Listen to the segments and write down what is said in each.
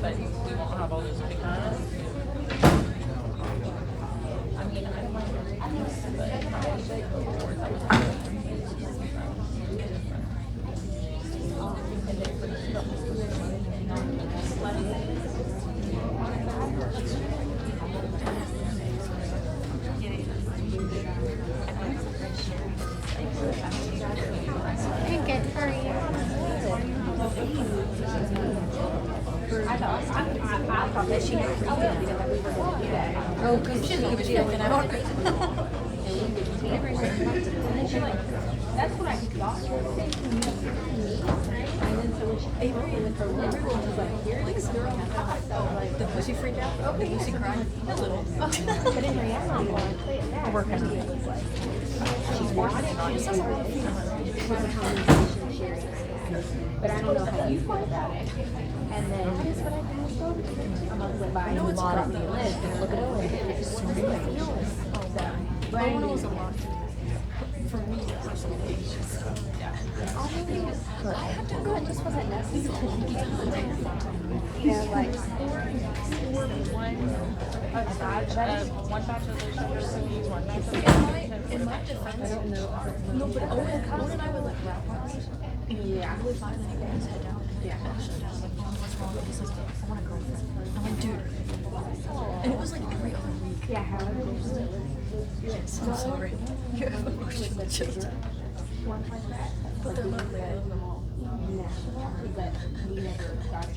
But we won't have all those big ones. I mean, I don't mind Good, how are you? I thought that she had oh, because she was looking out. And then she like, that's what I thought she was saying. And then so when she came over with her everyone was like, here, like, so like, Was she freaked out? Did Lucy cry? A little. but in reality, when I play it back, it was like, she's watching on it. But I don't know how you feel about it. And then I'm gonna buy a lot of the list and look at it and it's so many feels. But One was a lot for me personally. I had to go, it just wasn't necessary. You know, like one batch of those recipes, one batch of In my defense, I don't know. No, but Owen and I would like wrap on it. yeah. I would find that he put his head down. Yeah. Shut down. Like, Mom, what's wrong? He's like, I want to go. I'm like, dude. And it was like every other week. Yeah, how it Yes, I'm sorry. You have emotional children. ones like that. But they're lovely. I love them all. But we never got it.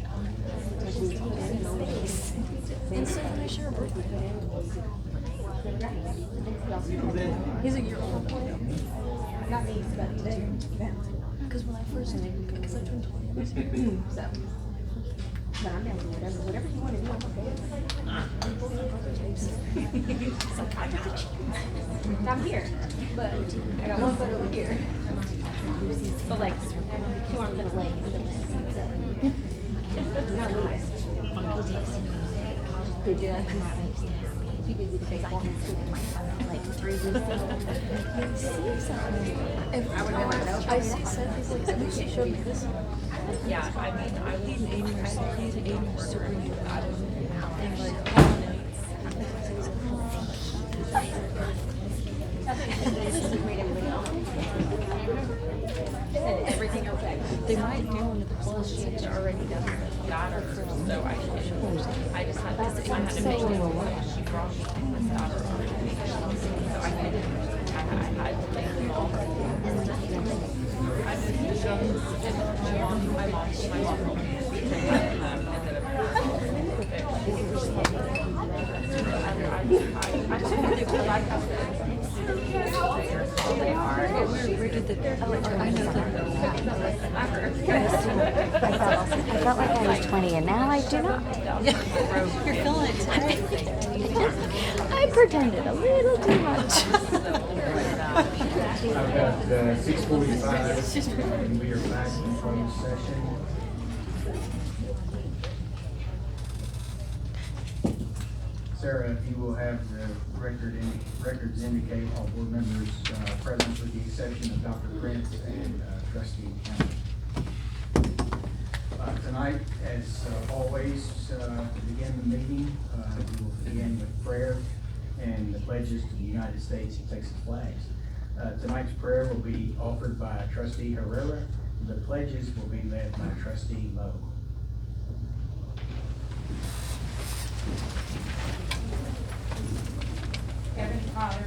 And so then I share a birthday. He's a year old. Not me, but Because when I first, because I turned 20. so. But I'm down for whatever you want to do, I'm okay. I'm here, but I got one foot over here. But like, 2 arms and a leg. Not Lewis. Did you? She did the big one. Like 3 weeks ago. I see Seth, he's like, she showed me this. yeah, I mean, I would He's super into that. And like, Everything okay. they might do one with the plus. she's already done daughter, so I just had to make it. She brought me this daughter already. So I had to make them all. I did the shows, and my mom They are. We did the. I know that. I felt like I was 20 and now I do not. You're feeling it. I pretended a little too much. I've got 6:45 and we are back in closed session. Sarah, if you will have the records indicate all board members present with the exception of Dr. Prince and Trustee Campbell. Tonight, as always, to begin the meeting, we will begin with prayer and the pledges to the United States and Texas flags. Tonight's prayer will be offered by Trustee Herrera. The pledges will be led by Trustee Lowe. Heavenly Father,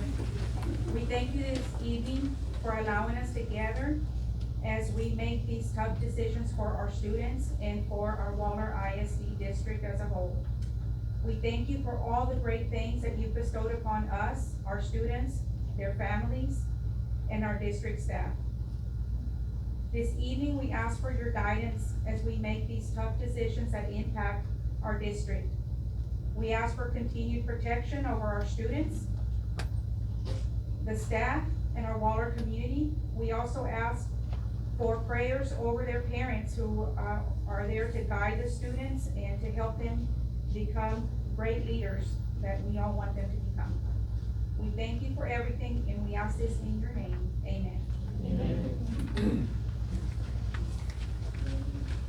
we thank you this evening for allowing us to gather as we make these tough decisions for our students and for our Waller ISD district as a whole. We thank you for all the great things that you've bestowed upon us, our students, their families, and our district staff. This evening, we ask for your guidance as we make these tough decisions that impact our district. We ask for continued protection over our students, the staff, and our Waller community. We also ask for prayers over their parents who are there to guide the students and to help them become great leaders that we all want them to become. We thank you for everything, and we ask this in your name. Amen. Amen.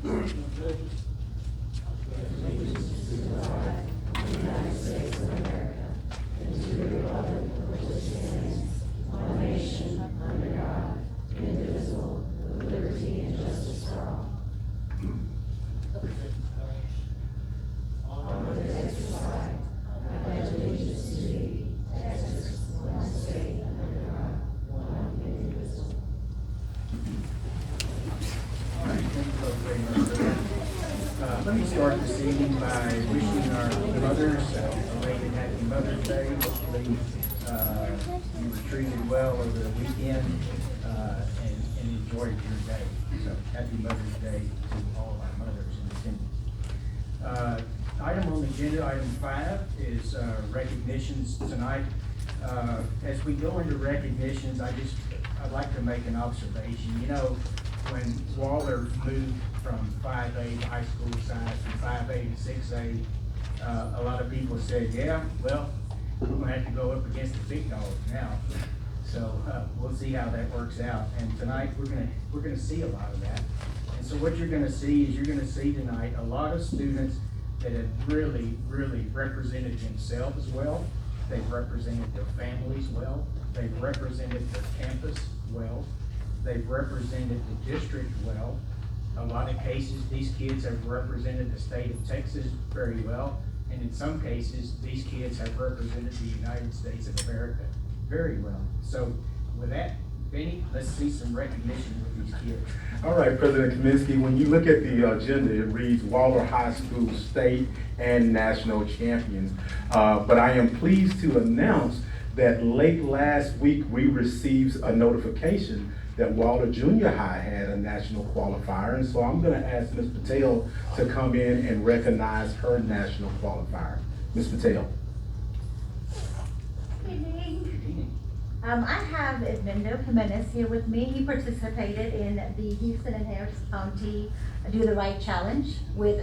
Let me start this evening by wishing our mothers a belated happy Mother's Day. Hopefully, you were treated well over the weekend and enjoyed your day. So happy Mother's Day to all of our mothers in attendance. Item on the agenda, item 5, is recognitions tonight. As we go into recognitions, I'd like to make an observation. You know, when Waller moved from 5A to high school size, from 5A to 6A, a lot of people said, yeah, well, we're gonna have to go up against the big dogs now. So we'll see how that works out. And tonight, we're gonna see a lot of that. And so what you're gonna see is you're gonna see tonight a lot of students that have really, really represented themselves well. They've represented their families well. They've represented their campus well. They've represented the district well. A lot of cases, these kids have represented the state of Texas very well. And in some cases, these kids have represented the United States of America very well. So with that, Benny, let's see some recognition with these kids. All right, President Kaminski, when you look at the agenda, it reads Waller High School State and National Champions. But I am pleased to announce that late last week, we received a notification that Waller Junior High had a national qualifier. And so I'm gonna ask Ms. Patel to come in and recognize her national qualifier. Ms. Patel. Good evening. I have Edmundo Jimenez here with me. He participated in the Houston and Harris County Do the Right Challenge with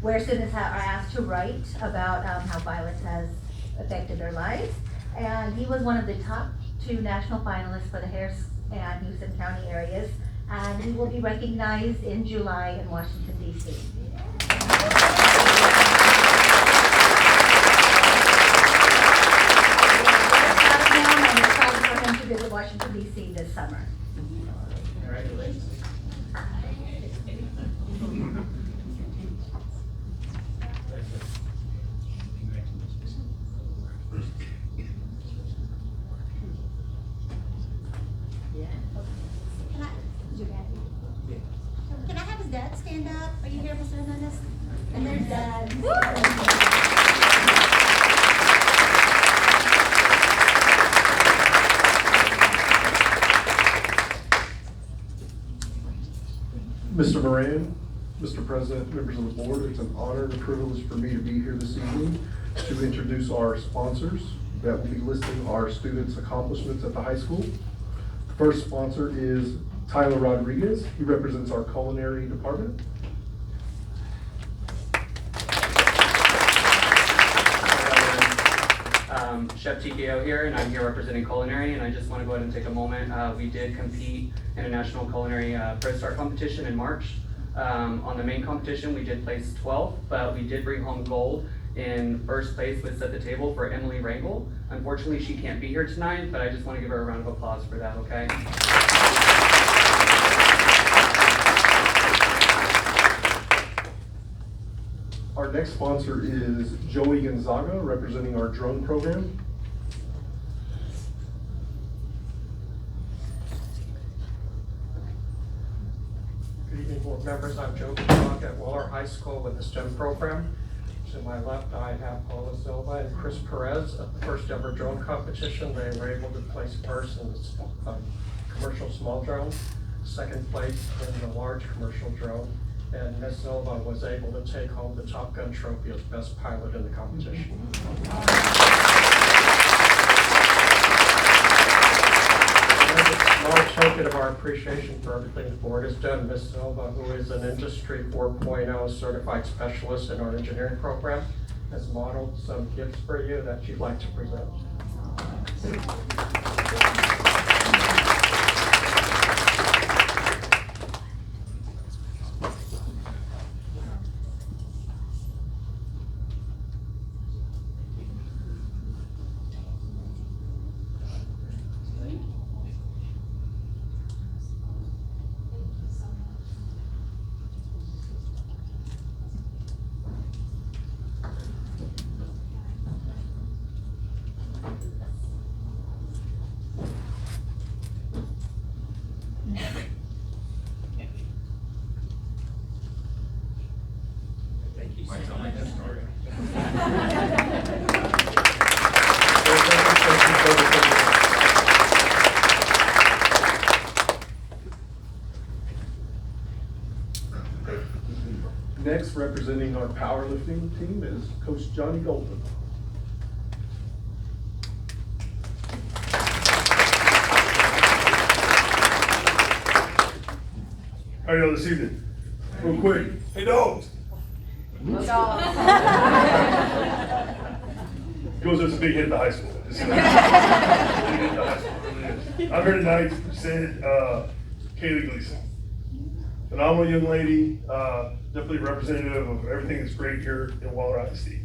where students are asked to write about how violence has affected their lives. And he was one of the top 2 national finalists for the Harris and Houston County areas. And he will be recognized in July in Washington, D.C. To visit Washington, D.C. this summer. Congratulations. Can I have his dad stand up? Are you here, Mr. Hernandez? And there's Dad. Mr. Moran, Mr. President, members of the board, it's an honor and a privilege for me to be here this evening to introduce our sponsors that will be listing our students' accomplishments at the high school. The first sponsor is Tyler Rodriguez. He represents our culinary department. Chef TKO here, and I'm here representing culinary, and I just want to go ahead and take a moment. We did compete in a national culinary Pro Star competition in March. On the main competition, we did place 12th, but we did bring home gold. In first place was at the table for Emily Rangel. Unfortunately, she can't be here tonight, but I just want to give her a round of applause for that, okay? Our next sponsor is Joey Gonzaga, representing our drone program. Good evening, board members. I'm Joe Gonzaga at Waller High School with the STEM program. To my left, I have Paula Silva and Chris Perez at the first ever drone competition. They were able to place first in the commercial small drone, second place in the large commercial drone, and Ms. Silva was able to take home the Top Gun trophy as best pilot in the competition. As a small token of our appreciation for everything the board has done, Ms. Silva, who is an Industry 4.0 certified specialist in our engineering program, has modeled some gifts for you that she'd like to present. Might sound like that story. Next, representing our powerlifting team is Coach Johnny Golden. How are y'all this evening? Real quick. Hey, dogs. Goes as a big hit at the high school. I'm here tonight to present Kaylee Gleason. Phenomenal young lady, definitely representative of everything that's great here in Waller ISD.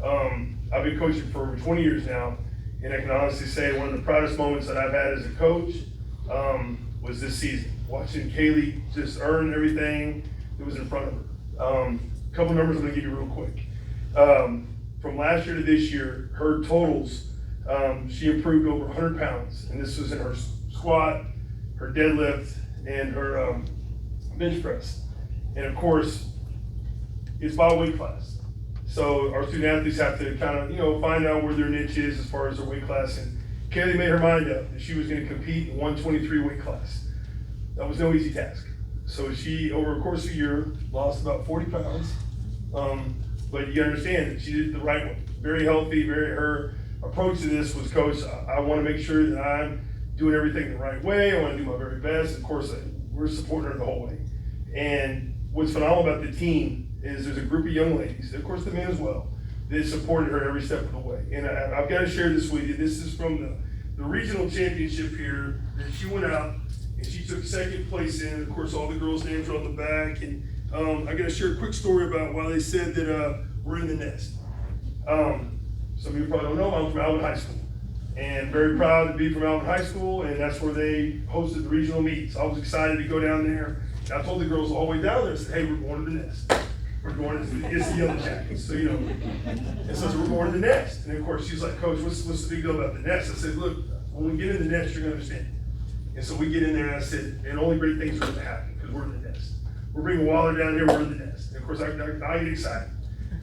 I've been coaching for over 20 years now, and I can honestly say one of the proudest moments that I've had as a coach was this season. Watching Kaylee just earn everything that was in front of her. A couple numbers I'm gonna give you real quick. From last year to this year, her totals, she improved over 100 pounds, and this was in her squat, her deadlift, and her bench press. And of course, it's by weight class. So our student athletes have to kind of, find out where their niche is as far as their weight class. And Kaylee made her mind up that she was gonna compete in 123 weight class. That was no easy task. So she, over a course of a year, lost about 40 pounds. But you understand that she did the right way. Very healthy, her approach to this was, Coach, I wanna make sure that I'm doing everything the right way. I wanna do my very best. Of course, we're supporting her the whole way. And what's phenomenal about the team is there's a group of young ladies, of course the men as well, that supported her every step of the way. And I've got to share this with you. This is from the regional championship here, that she went out and she took second place in. Of course, all the girls' names are on the back. And I got to share a quick story about why they said that we're in the nest. Some of you probably don't know, I'm from Alvin High School. And very proud to be from Alvin High School, and that's where they hosted the regional meets. I was excited to go down there. And I told the girls all the way down there, I said, hey, we're going to the nest. We're going to the Yellow Jackets, so and so we're going to the nest. And of course, she's like, Coach, what's the big deal about the nest? I said, look, when we get in the nest, you're gonna understand. And so we get in there, and I said, and only great things are gonna happen, because we're in the nest. We're bringing Waller down here, we're in the nest. And of course, I get excited.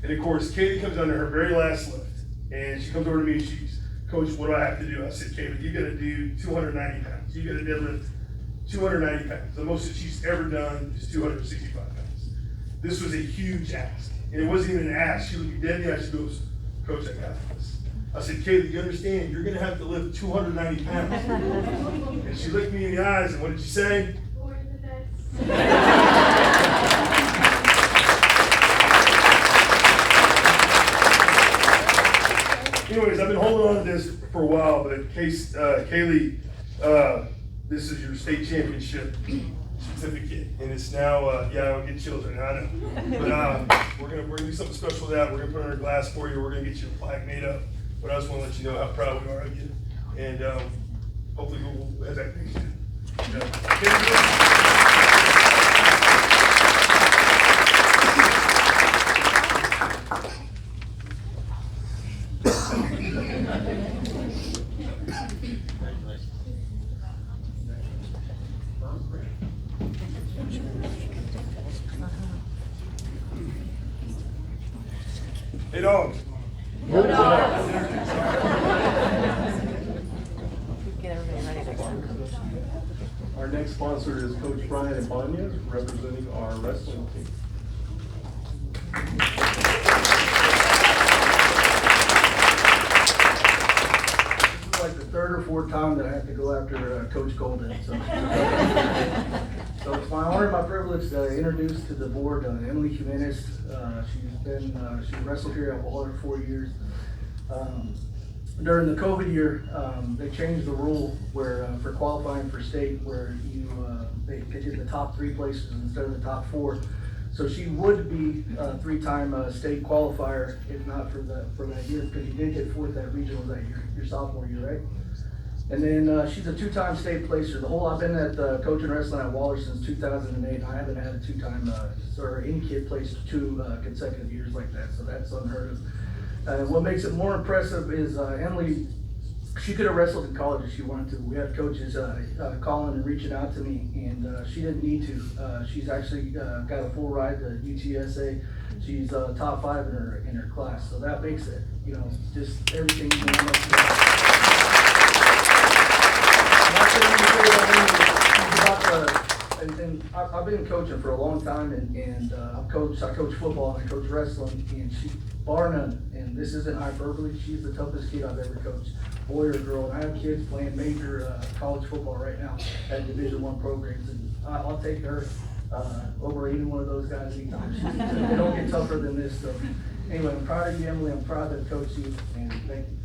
And of course, Katie comes down to her very last lift, and she comes over to me and she's, Coach, what do I have to do? I said, Katie, you gotta do 290 pounds. You gotta deadlift 290 pounds. The most that she's ever done is 265 pounds. This was a huge ask. And it wasn't even an ask. She looked me dead in the eye, she goes, Coach, I got this. I said, Kaylee, you understand, you're gonna have to lift 290 pounds. And she looked me in the eyes, and what did she say? Or the next. Anyways, I've been holding on to this for a while, but Kaylee, this is your state championship certificate, and it's now, I don't get children, I know. But we're gonna do something special with that. We're gonna put it in a glass for you. We're gonna get you a plaque made up. But I just wanna let you know how proud we are of you. And hopefully we'll have that next year. Hey, dogs. Get everybody ready next time. Our next sponsor is Coach Brian Ibanez, representing our wrestling team. This is like the third or fourth time that I have to go after Coach Golden. So it's my honor and my privilege to introduce to the board Emily Jimenez. She wrestled here at Waller 4 years. During the COVID year, they changed the rule where for qualifying for state, where they did the top 3 places instead of the top 4. So she would be a 3-time state qualifier if not for that year, because you did get 4th at regional that year, your sophomore year, right? And then she's a 2-time state placer. I've been at coaching wrestling at Waller since 2008. I haven't had a 2-time or any kid place 2 consecutive years like that. So that's unheard of. What makes it more impressive is Emily. She could have wrestled in college if she wanted to. We had coaches calling and reaching out to me, and she didn't need to. She's actually got a full ride to UTSA. She's top 5 in her class, so that makes it, you know, just everything. And I've been coaching for a long time, and I coach football and I coach wrestling, and she, bar none, and this isn't hyperbole, she's the toughest kid I've ever coached, boy or girl. And I have kids playing major college football right now at Division I programs, and I'll take her over any one of those guys anytime. They don't get tougher than this. So anyway, I'm proud of you, Emily. I'm proud to coach you, and thank you.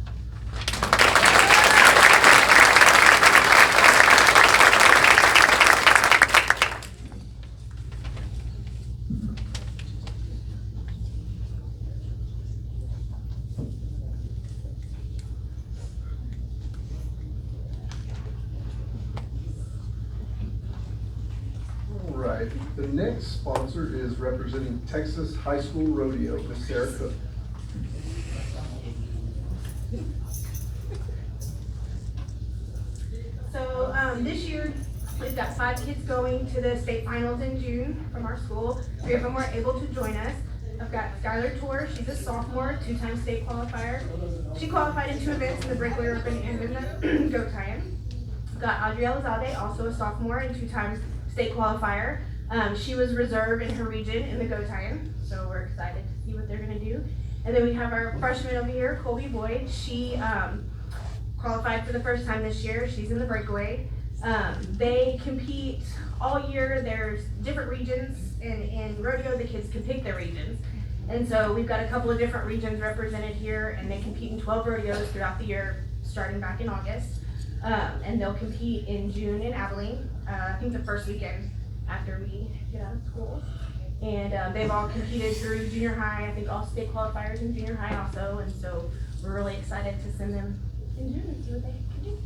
The next sponsor is representing Texas High School Rodeo, Ms. Sarah Cook. So this year, we've got 5 kids going to the state finals in June from our school. 3 of them were able to join us. I've got Skylar Torr, she's a sophomore, 2-time state qualifier. She qualified in 2 events in the breakaway open and in the goat tie-in. I've got Audrey Elizalde, also a sophomore and 2-time state qualifier. She was reserve in her region in the go tie-in, so we're excited to see what they're gonna do. And then we have our freshman over here, Colby Boyd. She qualified for the first time this year. She's in the breakaway. They compete all year. There's different regions, and in rodeo, the kids can pick their regions. And so we've got a couple of different regions represented here, and they compete in 12 rodeos throughout the year, starting back in August. And they'll compete in June in Abilene, I think the first weekend after we get out of school. And they've all competed through junior high, I think all state qualifiers in junior high also, and so we're really excited to send them in June and see what they can do.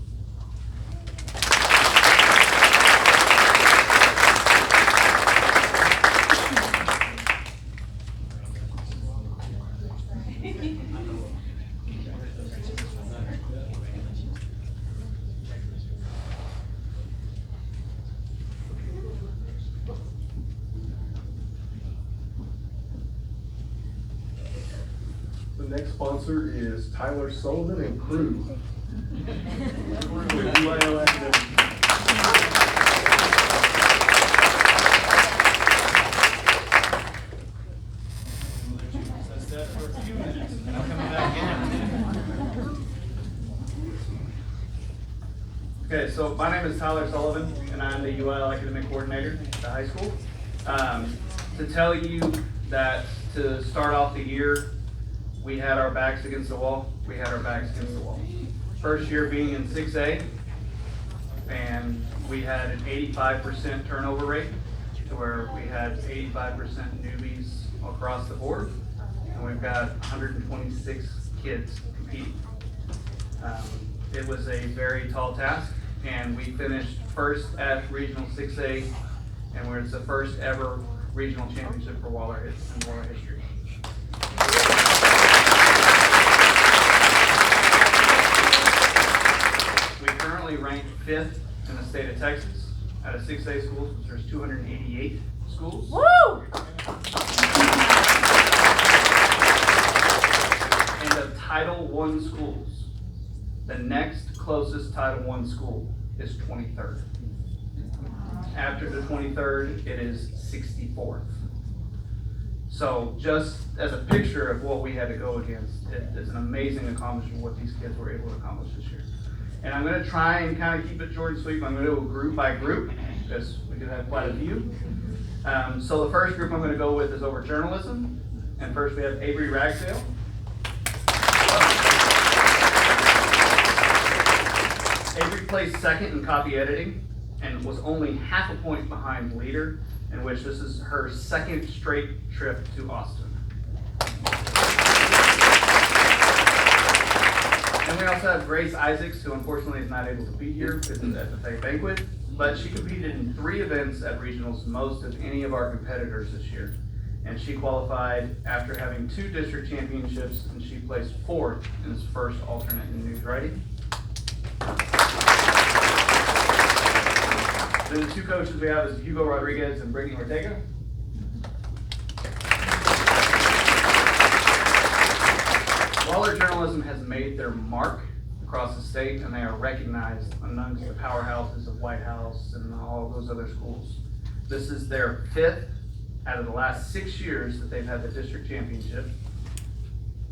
The next sponsor is Tyler Sullivan and crew. With UIL Academic. Okay, so my name is Tyler Sullivan, and I'm the UIL Academic Coordinator at the high school. To tell you that to start off the year, we had our backs against the wall. We had our backs against the wall. First year being in 6A, and we had an 85% turnover rate, to where we had 85% newbies across the board, and we've got 126 kids competing. It was a very tall task, and we finished first at Regional 6A, and it's the first ever regional championship for Waller in Waller history. We currently rank 5th in the state of Texas out of 6A schools, which there's 288 schools. Woo! And of Title I schools, the next closest Title I school is 23rd. After the 23rd, it is 64th. So just as a picture of what we had to go against, it's an amazing accomplishment what these kids were able to accomplish this year. And I'm gonna try and kind of keep it short and sweet. I'm gonna do it group by group, because we do have quite a few. So the first group I'm gonna go with is over journalism. And first we have Avery Ragsdale. Avery placed second in copy editing and was only half a point behind leader, in which this is her second straight trip to Austin. And we also have Grace Isaacs, who unfortunately is not able to be here because of at the Fay Banquet, but she competed in 3 events at regionals, most of any of our competitors this year. And she qualified after having 2 district championships, and she placed 4th in his first alternate in news writing. Then the 2 coaches we have is Hugo Rodriguez and Brittany Ortega. Waller journalism has made their mark across the state, and they are recognized amongst the powerhouses of White House and all of those other schools. This is their 5th out of the last 6 years that they've had the district championship,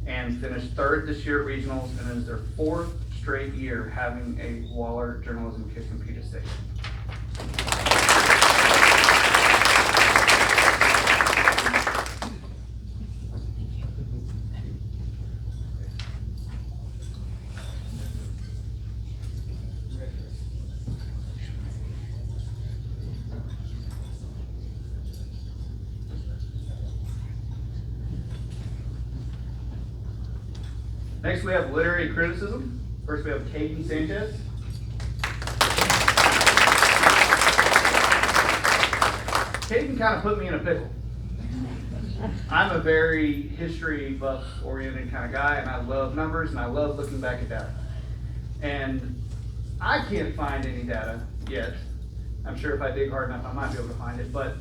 and finished 3rd this year at regionals, and it is their 4th straight year having a Waller journalism kid compete at state. Next, we have literary criticism. First, we have Caden Sanchez. Caden kind of put me in a pickle. I'm a very history buff oriented kind of guy, and I love numbers and I love looking back at data. And I can't find any data yet. I'm sure if I dig hard enough, I might be able to find it. But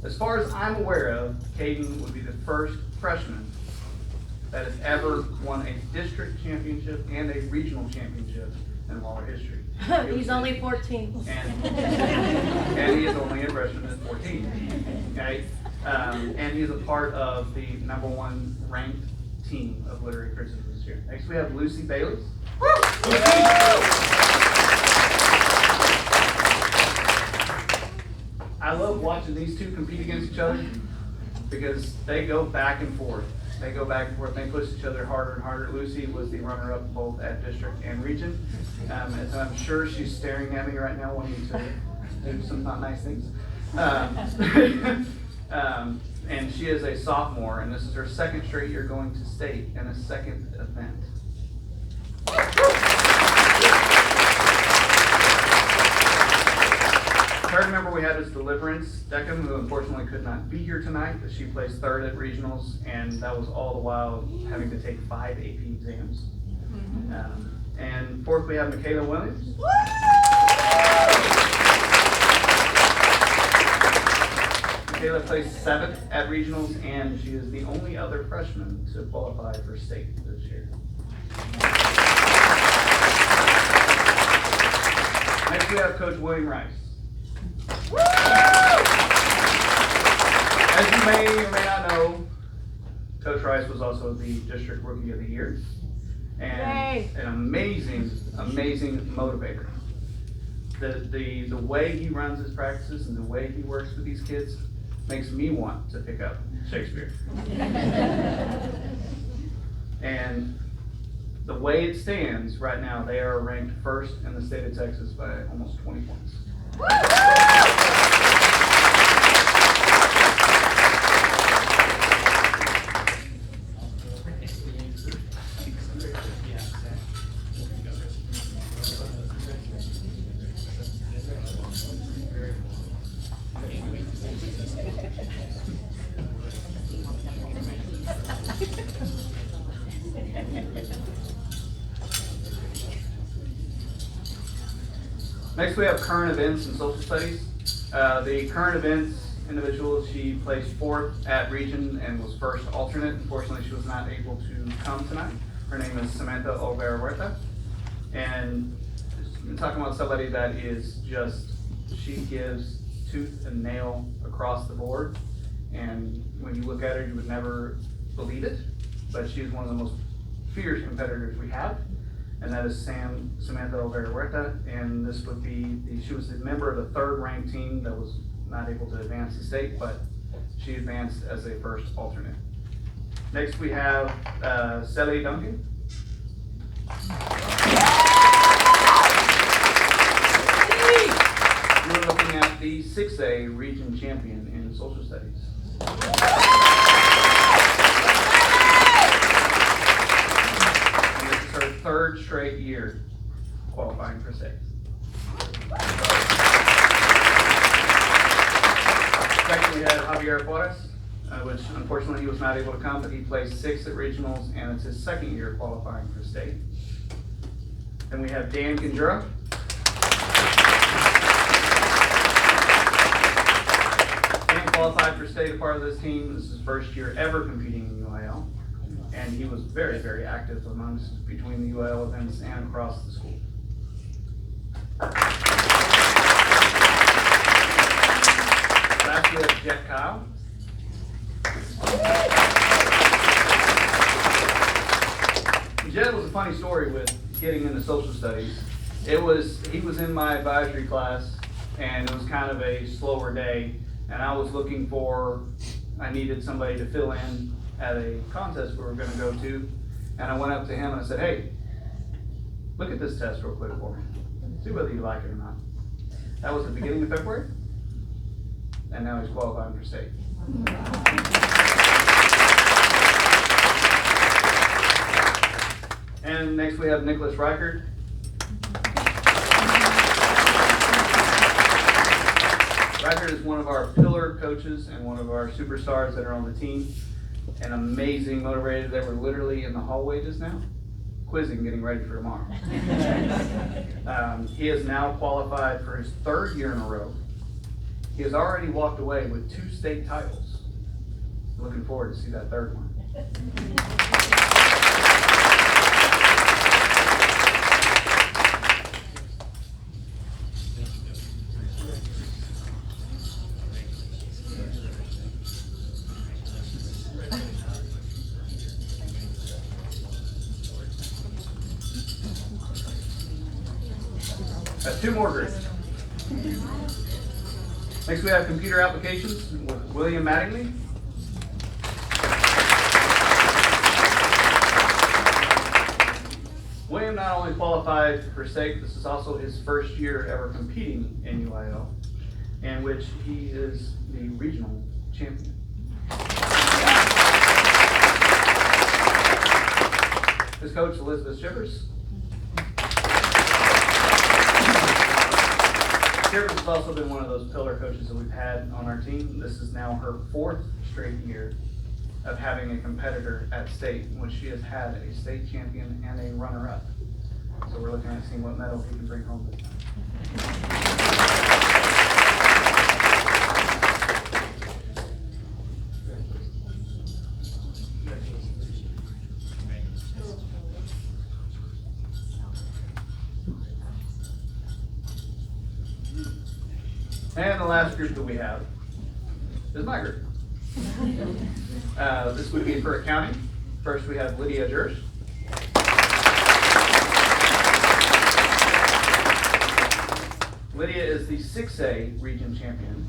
as far as I'm aware of, Caden would be the first freshman that has ever won a district championship and a regional championship in Waller history. He's only 14. And he is only a freshman at 14. Okay? And he's a part of the #1 ranked team of literary criticism this year. Next we have Lucy Bailey. I love watching these two compete against each other because they go back and forth. They go back and forth. They push each other harder and harder. Lucy was the runner-up both at district and region. And I'm sure she's staring at me right now wanting to do some not nice things. And she is a sophomore, and this is her 2nd straight year going to state in a 2nd event. Third member we had is Deliverance Deckham, who unfortunately could not be here tonight, but she placed 3rd at regionals, and that was all the while having to take 5 AP exams. And 4th we have Michaela Williams. Michaela placed 7th at regionals, and she is the only other freshman to qualify for state this year. Next we have Coach William Rice. As you may or may not know, Coach Rice was also the District Rookie of the Year, and an amazing motivator. The way he runs his practices and the way he works with these kids makes me want to pick up Shakespeare. And the way it stands right now, they are ranked 1st in the state of Texas by almost 20 points. Next we have current events and social studies. The current events individual, she placed 4th at region and was 1st alternate. Unfortunately, she was not able to come tonight. Her name is Samantha Olvera-Huerta. And I'm talking about somebody that is just, she gives tooth and nail across the board. And when you look at her, you would never believe it. But she's one of the most fierce competitors we have. And that is Samantha Olvera-Huerta, and this would be, she was a member of the 3rd ranked team that was not able to advance to state, but she advanced as a 1st alternate. Next we have Sally Duncan. We're looking at the 6A region champion in social studies. Her 3rd straight year qualifying for state. Second, we had Javier Juarez, which unfortunately he was not able to come, but he placed 6th at regionals, and it's his 2nd year qualifying for state. Then we have Dan Conjura. Dan qualified for state, a part of this team. This is his 1st year ever competing in UIL. and he was very, very active amongst between the UIL events and across the school. Last we have Jet Kyle. Jet was a funny story with getting into social studies. He was in my advisory class, and it was kind of a slower day, and I needed somebody to fill in at a contest we were gonna go to, and I went up to him and I said, hey, look at this test real quick for me. See whether you like it or not. That was the beginning of February, and now he's qualifying for state. And next we have Nicholas Reichert. Reichert is one of our pillar coaches and one of our superstars that are on the team. An amazing motivator. They were literally in the hallway just now, quizzing, getting ready for tomorrow. He has now qualified for his 3rd year in a row. He has already walked away with 2 state titles. Looking forward to see that 3rd one. That's 2 more groups. Next we have computer applications with William Mattingly. William not only qualified for state, this is also his 1st year ever competing in UIL, in which he is the regional champion. His coach, Elizabeth Shivers. Shivers has also been one of those pillar coaches that we've had on our team. This is now her 4th straight year of having a competitor at state, in which she has had a state champion and a runner-up. So we're looking at seeing what medal he can bring home this time. And the last group that we have is my group. This would be for accounting. First we have Lydia Durst. Lydia is the 6A region champion.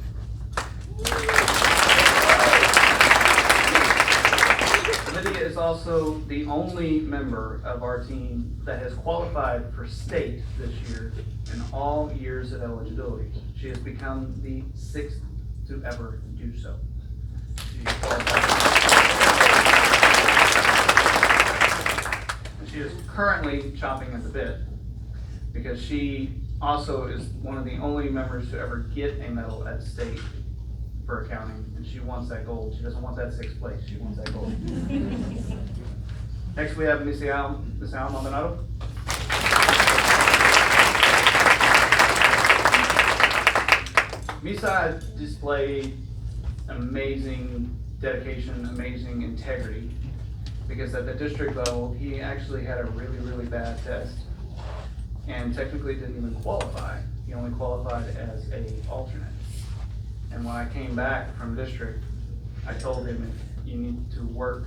Lydia is also the only member of our team that has qualified for state this year in all years of eligibility. She has become the 6th to ever do so. She is currently chomping at the bit because she also is one of the only members to ever get a medal at state for accounting, and she wants that gold. She doesn't want that 6th place, she wants that gold. Next we have Miss Al Maldonado. Misa displayed amazing dedication, amazing integrity, because at the district level, he actually had a really, really bad test and technically didn't even qualify. He only qualified as an alternate. And when I came back from district, I told him, if you need to work,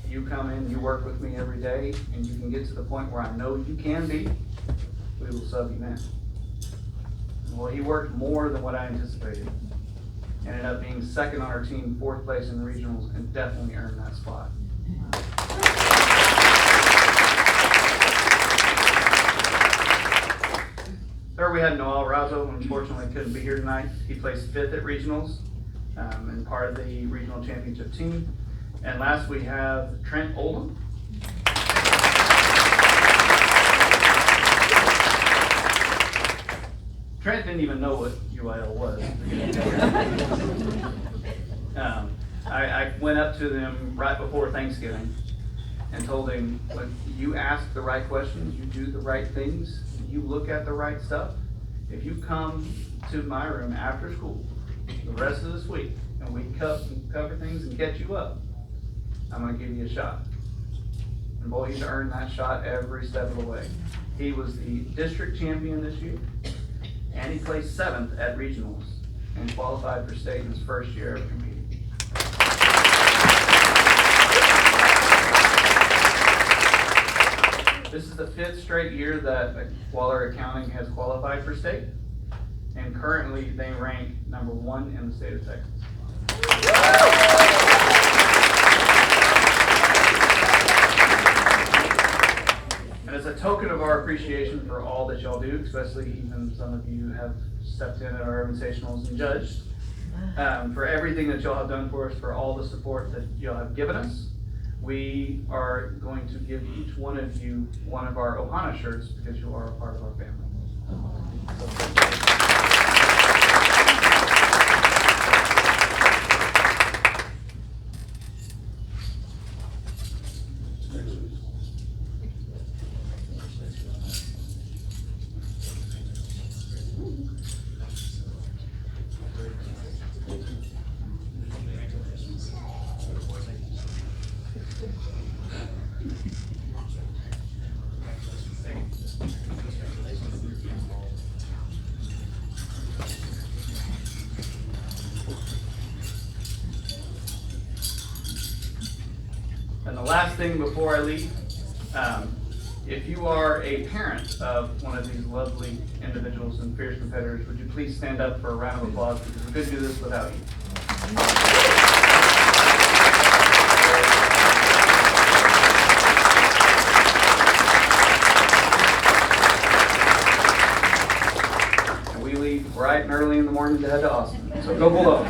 you come in, you work with me every day, and you can get to the point where I know you can be, we will sub you in. Well, he worked more than what I anticipated. Ended up being 2nd on our team, 4th place in the regionals, and definitely earned that spot. Third, we had Noel Razo, who unfortunately couldn't be here tonight. He placed 5th at regionals and part of the regional championship team. And last, we have Trent Oldham. Trent didn't even know what UIL was. I went up to them right before Thanksgiving and told him, look, you ask the right questions, you do the right things, you look at the right stuff. If you come to my room after school the rest of this week and we cover things and catch you up, I'm gonna give you a shot. And boy, he's earned that shot every step of the way. He was the district champion this year, and he placed 7th at regionals and qualified for state in his first year of competing. This is the 5th straight year that Waller Accounting has qualified for state, and currently they rank number 1 in the state of Texas. And as a token of our appreciation for all that y'all do, especially even some of you have stepped in at our invitationals and judged, for everything that y'all have done for us, for all the support that y'all have given us, we are going to give each one of you one of our Ohana shirts because you are a part of our family. And the last thing before I leave, if you are a parent of one of these lovely individuals and fierce competitors, would you please stand up for a round of applause, because we couldn't do this without you. And we leave bright and early in the morning to head to Austin. So go below.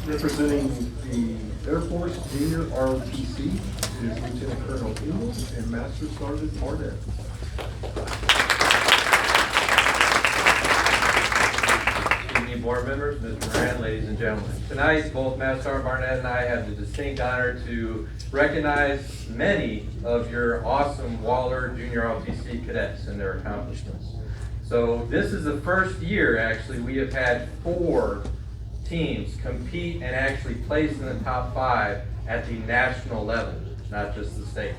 Representing the Air Force Junior ROTC is Lieutenant Colonel Campbell and Master Sergeant Barnett. Evening board members, Mr. Moran, ladies and gentlemen. Tonight, both Master Sergeant Barnett and I have the distinct honor to recognize many of your awesome Waller Junior ROTC cadets and their accomplishments. So this is the first year, actually, we have had 4 teams compete and actually place in the top 5 at the national level, not just the state.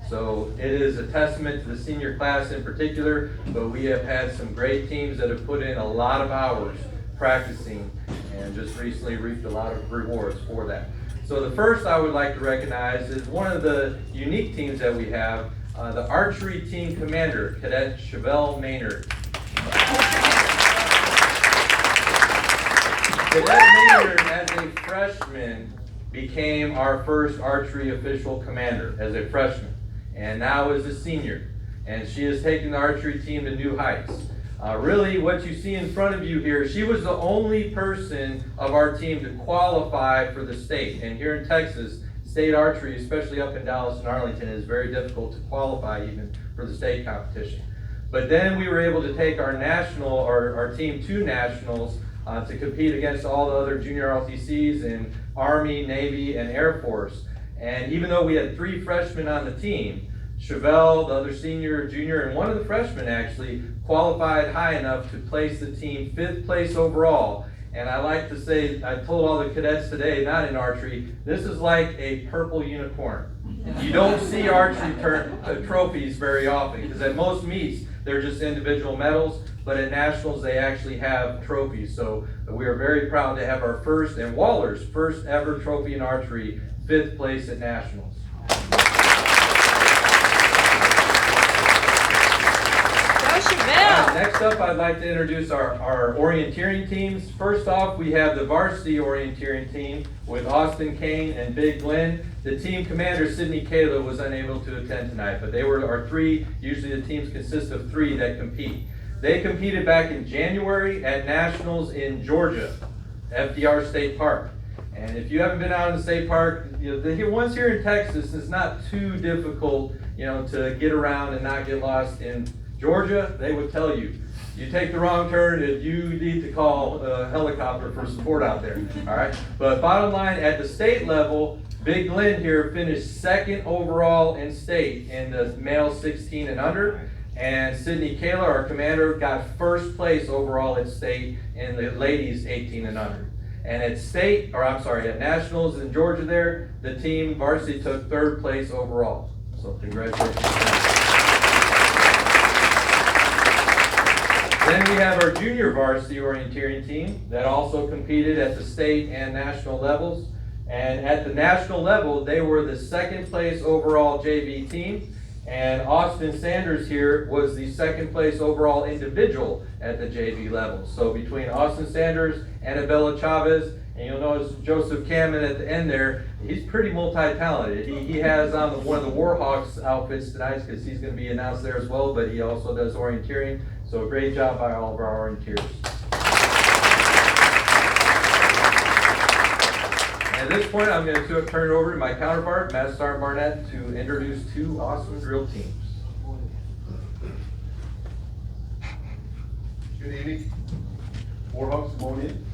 So it is a testament to the senior class in particular, but we have had some great teams that have put in a lot of hours practicing and just recently reaped a lot of rewards for that. So the first I would like to recognize is one of the unique teams that we have, the archery team commander, Cadet Chevelle Maynard. Cadet Maynard, as a freshman, became our first archery official commander as a freshman, and now is a senior. And she has taken the archery team to new heights. Really, what you see in front of you here, she was the only person of our team to qualify for the state. And here in Texas, state archery, especially up in Dallas and Arlington, is very difficult to qualify even for the state competition. But then we were able to take our national, our team to nationals, to compete against all the other junior ROTCs in Army, Navy, and Air Force. And even though we had 3 freshmen on the team, Chevelle, the other senior, junior, and one of the freshmen actually qualified high enough to place the team 5th place overall. And I like to say, I told all the cadets today, not in archery, this is like a purple unicorn. You don't see archery trophies very often, because at most meets, they're just individual medals, but at nationals, they actually have trophies. So we are very proud to have our first, and Waller's first ever trophy in archery, 5th place at nationals. Next up, I'd like to introduce our orienteering teams. First off, we have the varsity orienteering team with Austin Kane and Big Glenn. The team commander, Sydney Kayla, was unable to attend tonight, but they were our three. Usually the teams consist of three that compete. They competed back in January at Nationals in Georgia, FDR State Park. And if you haven't been out in the state park, the ones here in Texas, it's not too difficult, to get around and not get lost. In Georgia, they would tell you, you take the wrong turn and you need to call a helicopter for support out there, all right? But bottom line, at the state level, Big Glenn here finished second overall in state in the male 16 and under. And Sydney Kayla, our commander, got first place overall at state in the ladies 18 and under. And at Nationals in Georgia there, the team varsity took third place overall. So congratulations. Then we have our junior varsity orienteering team that also competed at the state and national levels. And at the national level, they were the second place overall JV team. And Austin Sanders here was the second place overall individual at the JV level. So between Austin Sanders, Annabella Chavez, and you'll notice Joseph Cameron at the end there, he's pretty multi-talented. He has on one of the Warhawks outfits tonight because he's going to be announced there as well, but he also does orienteering. So a great job by all of our orienteers. At this point, I'm going to turn it over to my counterpart, Master Sergeant Barnett, to introduce two awesome drill teams. Good evening. Warhawks, come on in.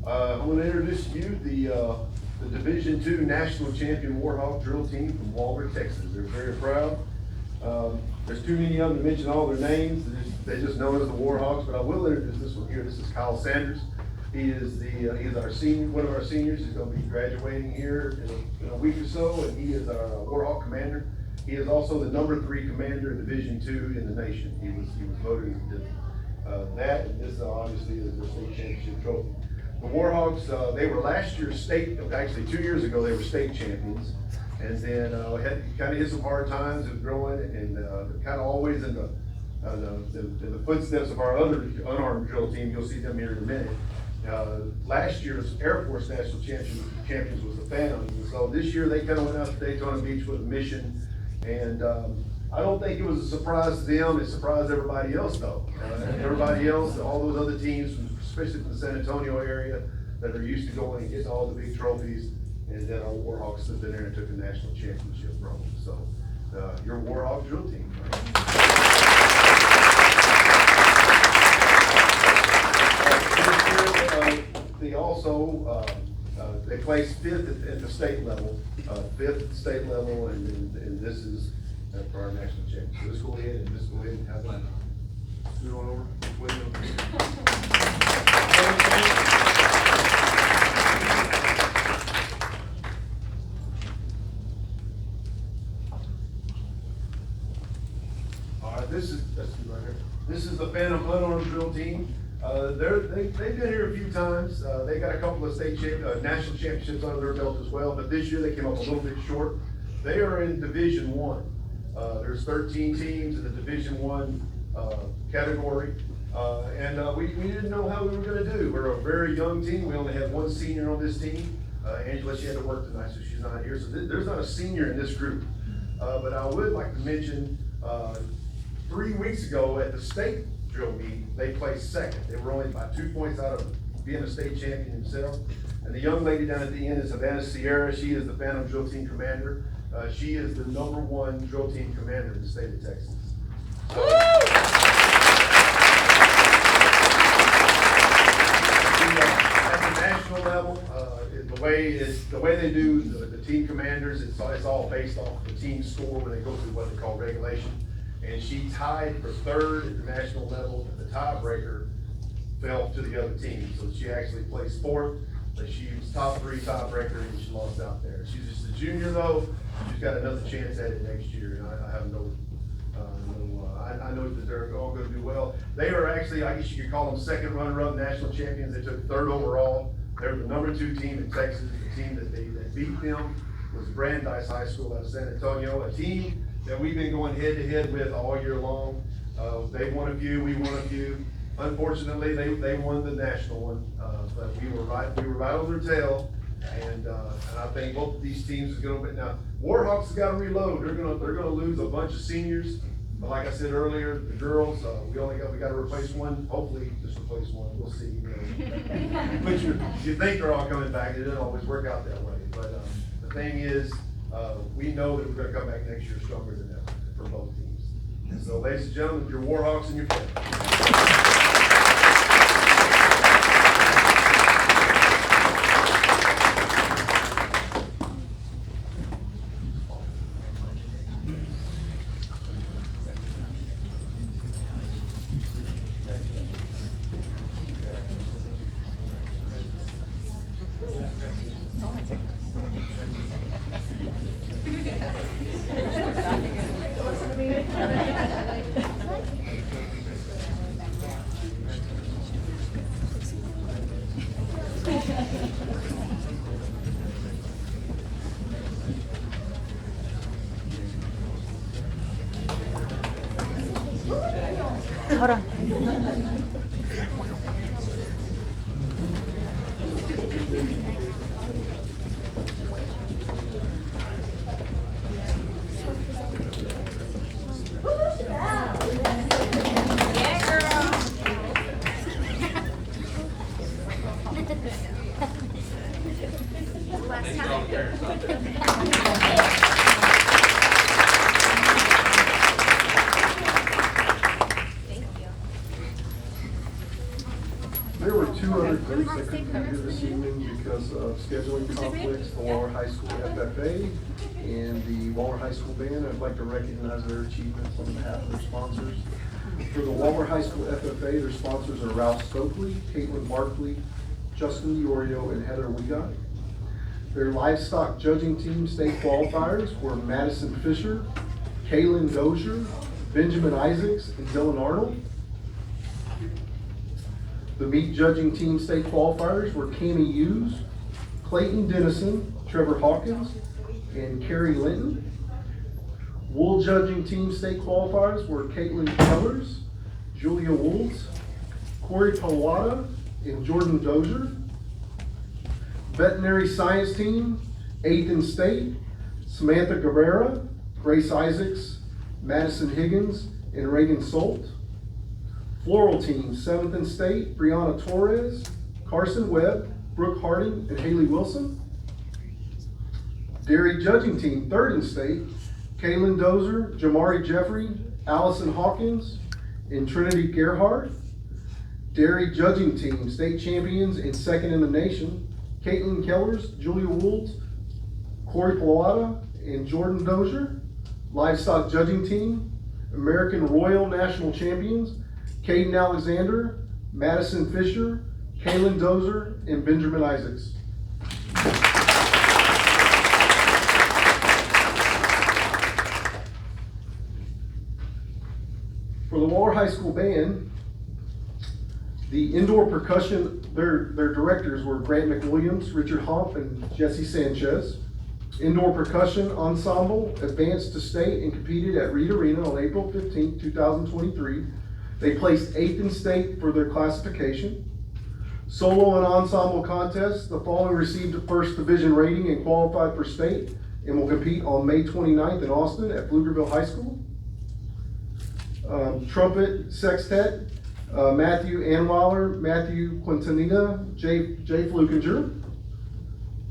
I'm going to introduce to you the Division II National Champion Warhawk drill team from Walter, Texas. They're very proud. There's too many of them to mention all their names. They just know as the Warhawks, but I will introduce this one here. This is Kyle Sanders. He is our senior, one of our seniors. He's going to be graduating here in a week or so, and he is our Warhawk commander. He is also the #3 commander in Division II in the nation. He was voted that, and this obviously is the state championship trophy. The Warhawks, they were last year's actually 2 years ago, they were state champions. And then had kind of hit some hard times with growing, and kind of always in the footsteps of our other unarmed drill team. You'll see them here in a minute. Last year's Air Force National Champions was the Phantoms, and so this year they kind of went out to Daytona Beach with a mission, and I don't think it was a surprise to them. It surprised everybody else though. Everybody else, all those other teams, especially from the San Antonio area, that are used to going and getting all the big trophies, and then our Warhawks stood there and took a national championship from them. So your Warhawk drill team. They also they placed 5th at the state level, 5th at the state level, and this is for our national championship. So let's go ahead and have that. Scoot on over. All right, this is right here. This is the Phantom unarmed drill team. They've been here a few times. They got a couple of national championships under their belt as well, but this year they came up a little bit short. They are in Division I. There's 13 teams in the Division I category, and we didn't know how we were going to do. We're a very young team. We only had one senior on this team. Angela, she had to work tonight, so she's not here. So there's not a senior in this group. But I would like to mention 3 weeks ago at the state drill meet, they placed second. They were only about 2 points out of being a state champion himself. And the young lady down at the end is Havana Sierra. She is the Phantom drill team commander. She is the #1 drill team commander in the state of Texas. So, at the national level, the way they do the team commanders, it's all based off the team score when they go through what they call regulation. And she tied for 3rd at the national level, and the tiebreaker fell to the other team. So she actually placed 4th, but she was top 3 tiebreaker, and she lost out there. She's just a junior though. She's got another chance at it next year, and I have I know that they're all going to do well. They are actually, I guess you could call them second runner-up national champions. They took 3rd overall. They're the #2 team in Texas. The team that beat them was Brandeis High School out of San Antonio, a team that we've been going head to head with all year long. They won a few, we won a few. Unfortunately, they won the national one, but we were right on their tail. And I think both of these teams are gonna, now, Warhawks has got to reload. They're gonna lose a bunch of seniors. But like I said earlier, the girls, we got to replace one, hopefully just replace one, we'll see. You know. But you think they're all coming back, it doesn't always work out that way. But the thing is, we know that we're gonna come back next year stronger than ever for both teams. And so, ladies and gentlemen, your Warhawks and your friends. Hold on. There were two other groups that couldn't be here this evening because of scheduling conflicts, the Waller High School FFA and the Waller High School Band. I'd like to recognize their achievements on behalf of their sponsors. For the Waller High School FFA, their sponsors are Ralph Stokely, Caitlin Barkley, Justin Diorio, and Heather Wiegott. Their livestock judging team state qualifiers were Madison Fisher, Kaylin Dozier, Benjamin Isaacs, and Dylan Arnold. The meat judging team state qualifiers were Cami Hughes, Clayton Dennison, Trevor Hawkins, and Carrie Linton. Wool judging team state qualifiers were Caitlin Kellers, Julia Wolds, Corey Palwada, and Jordan Dozier. Veterinary science team, 8th in state, Samantha Guerrera, Grace Isaacs, Madison Higgins, and Reagan Solt. Floral team, 7th in state, Brianna Torres, Carson Webb, Brooke Harding, and Haley Wilson. Dairy judging team, 3rd in state, Kaylin Dozier, Jamari Jeffrey, Allison Hawkins, and Trinity Gerhardt. Dairy judging team, state champions and 2nd in the nation, Caitlin Kellers, Julia Wolds, Corey Palwada, and Jordan Dozier. Livestock judging team, American Royal National Champions, Caden Alexander, Madison Fisher, Kaylin Dozier, and Benjamin Isaacs. For the Waller High School Band, the indoor percussion, their directors were Grant McWilliams, Richard Hoff, and Jesse Sanchez. Indoor percussion ensemble advanced to state and competed at Reed Arena on April 15, 2023. They placed 8th in state for their classification. Solo and ensemble contests, the following received a first division rating and qualified for state and will compete on May 29th in Austin at Pflugerville High School. Trumpet sextet, Matthew Anweiler, Matthew Quintanilla, Jay Flukinger,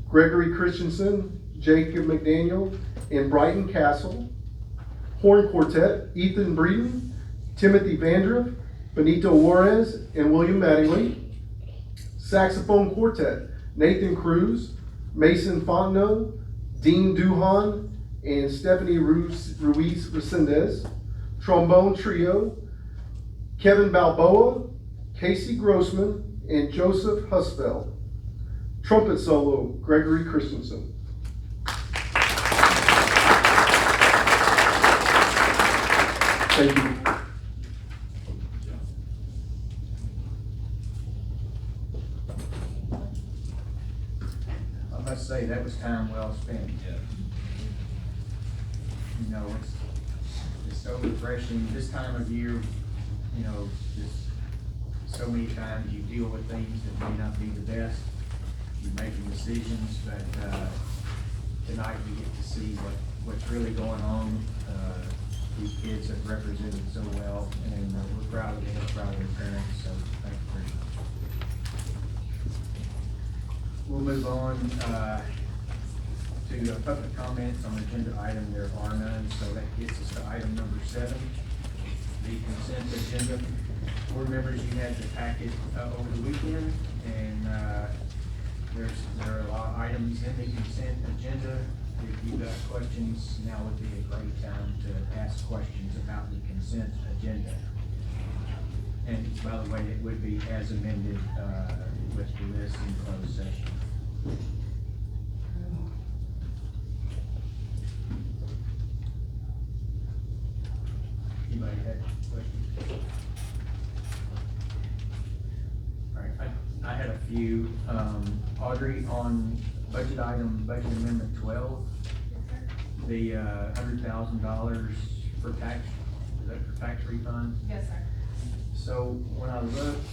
Gregory Christensen, Jacob McDaniel, and Brighton Castle. Horn quartet, Ethan Breeden, Timothy Vandriff, Benito Juarez, and William Mattingly. Saxophone quartet, Nathan Cruz, Mason Fontenot, Dean Duhan, and Stephanie Ruiz Resendez. Trombone trio, Kevin Balboa, Casey Grossman, and Joseph Husfeld. Trumpet solo, Gregory Christensen. Thank you. I must say, that was time well spent. You know, it's so refreshing this time of year, you know, just so many times you deal with things that may not be the best. You're making decisions, but, tonight we get to see what's really going on. These kids have represented so well, and we're proud of them, proud of their parents, so thank you very much. We'll move on, to public comments on agenda item. There are none, so that gets us to item number 7, the consent agenda. Board members, you had the packet over the weekend, and there are a lot of items in the consent agenda. If you've got questions, now would be a great time to ask questions about the consent agenda. And by the way, it would be as amended with the list in closed session. Anybody have questions? All right, I had a few. Audrey, on budget item, budget amendment 12, the $100,000 for tax, is that for tax refunds? Yes, sir. So when I looked,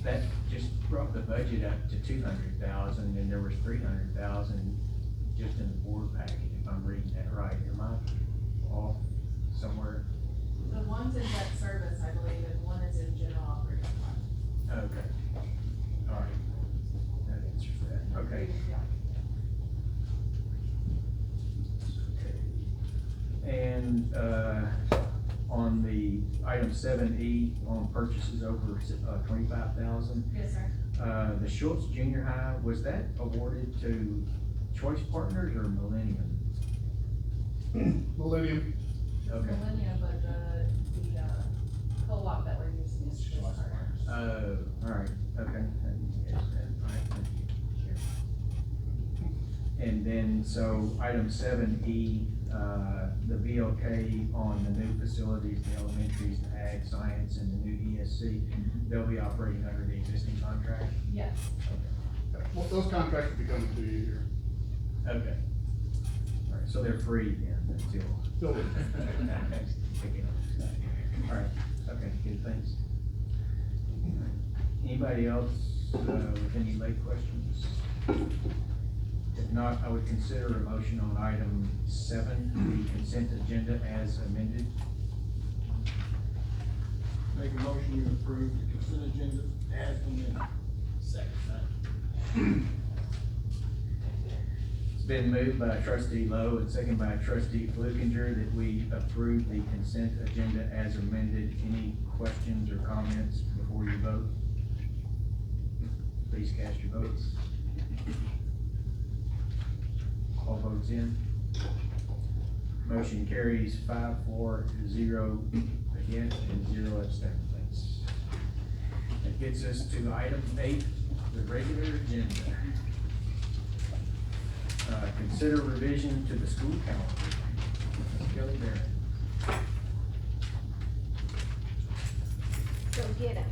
that just brought the budget up to $200,000, and there was $300,000 just in the board packet, if I'm reading that right. Am I off somewhere? The one's in debt service, I believe, and one is in general operating fund. Okay, all right, that answers that, okay. And, on the item 7E, on purchases over 25,000. Yes, sir. The Schultz Junior High, was that awarded to Choice Partners or Millennium? Millennium. Okay. Millennium, but the co-op that we're using is Choice Partners. All right, okay. Yes, all right, thank you. And then, so item 7E, the VLK on the new facilities, the elementaries, the ag science, and the new ESC, they'll be operating under the existing contract? Yes. Okay. Well, those contracts will be coming to you here. Okay. All right, so they're free then until. All right, okay, good, thanks. Anybody else with any late questions? If not, I would consider a motion on item 7, the consent agenda as amended. Make a motion to approve the consent agenda as amended. Second. It's been moved by Trustee Lowe and second by Trustee Flukinger that we approve the consent agenda as amended. Any questions or comments before you vote? Please cast your votes. All votes in. Motion carries 5-4, 0 against and 0 abstentions. That gets us to item 8, the regular agenda. Consider revision to the school calendar. Ms. Kelly Barrett. Go get it.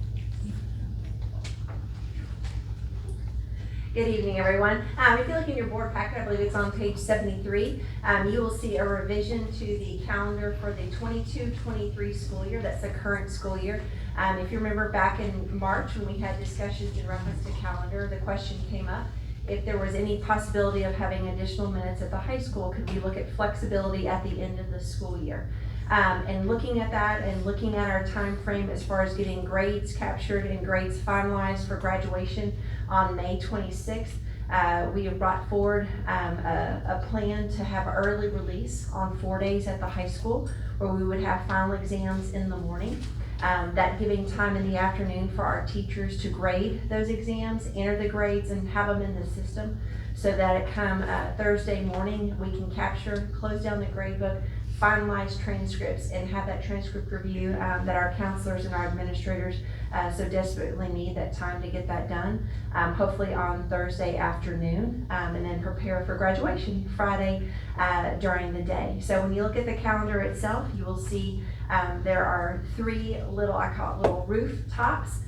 Good evening, everyone. If you look in your board packet, I believe it's on page 73, you will see a revision to the calendar for the 22-23 school year. That's the current school year. If you remember back in March when we had discussions in reference to calendar, the question came up if there was any possibility of having additional minutes at the high school. Could we look at flexibility at the end of the school year? And looking at that and looking at our time frame as far as getting grades captured and grades finalized for graduation on May 26th, we have brought forward a plan to have early release on 4 days at the high school where we would have final exams in the morning. That giving time in the afternoon for our teachers to grade those exams, enter the grades, and have them in the system so that it come Thursday morning, we can capture, close down the grade book, finalize transcripts, and have that transcript review that our counselors and our administrators so desperately need that time to get that done, hopefully on Thursday afternoon, and then prepare for graduation Friday during the day. So when you look at the calendar itself, you will see there are 3 little, I call it little rooftops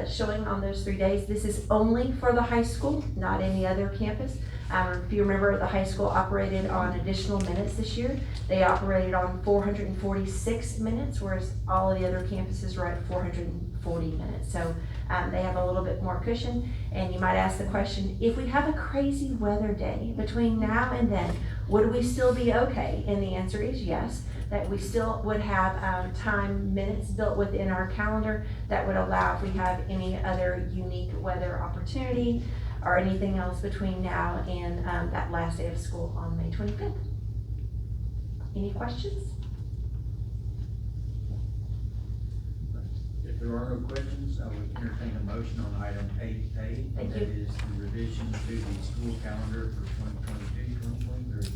showing on those 3 days. This is only for the high school, not any other campus. If you remember, the high school operated on additional minutes this year. They operated on 446 minutes, whereas all of the other campuses were at 440 minutes. So they have a little bit more cushion. And you might ask the question, if we have a crazy weather day between now and then, would we still be okay? And the answer is yes, that we still would have time minutes built within our calendar that would allow if we have any other unique weather opportunity or anything else between now and that last day of school on May 25th. Any questions? If there are no questions, I would entertain a motion on item 8A. Thank That you. is the revision to the school calendar for 2022-2023.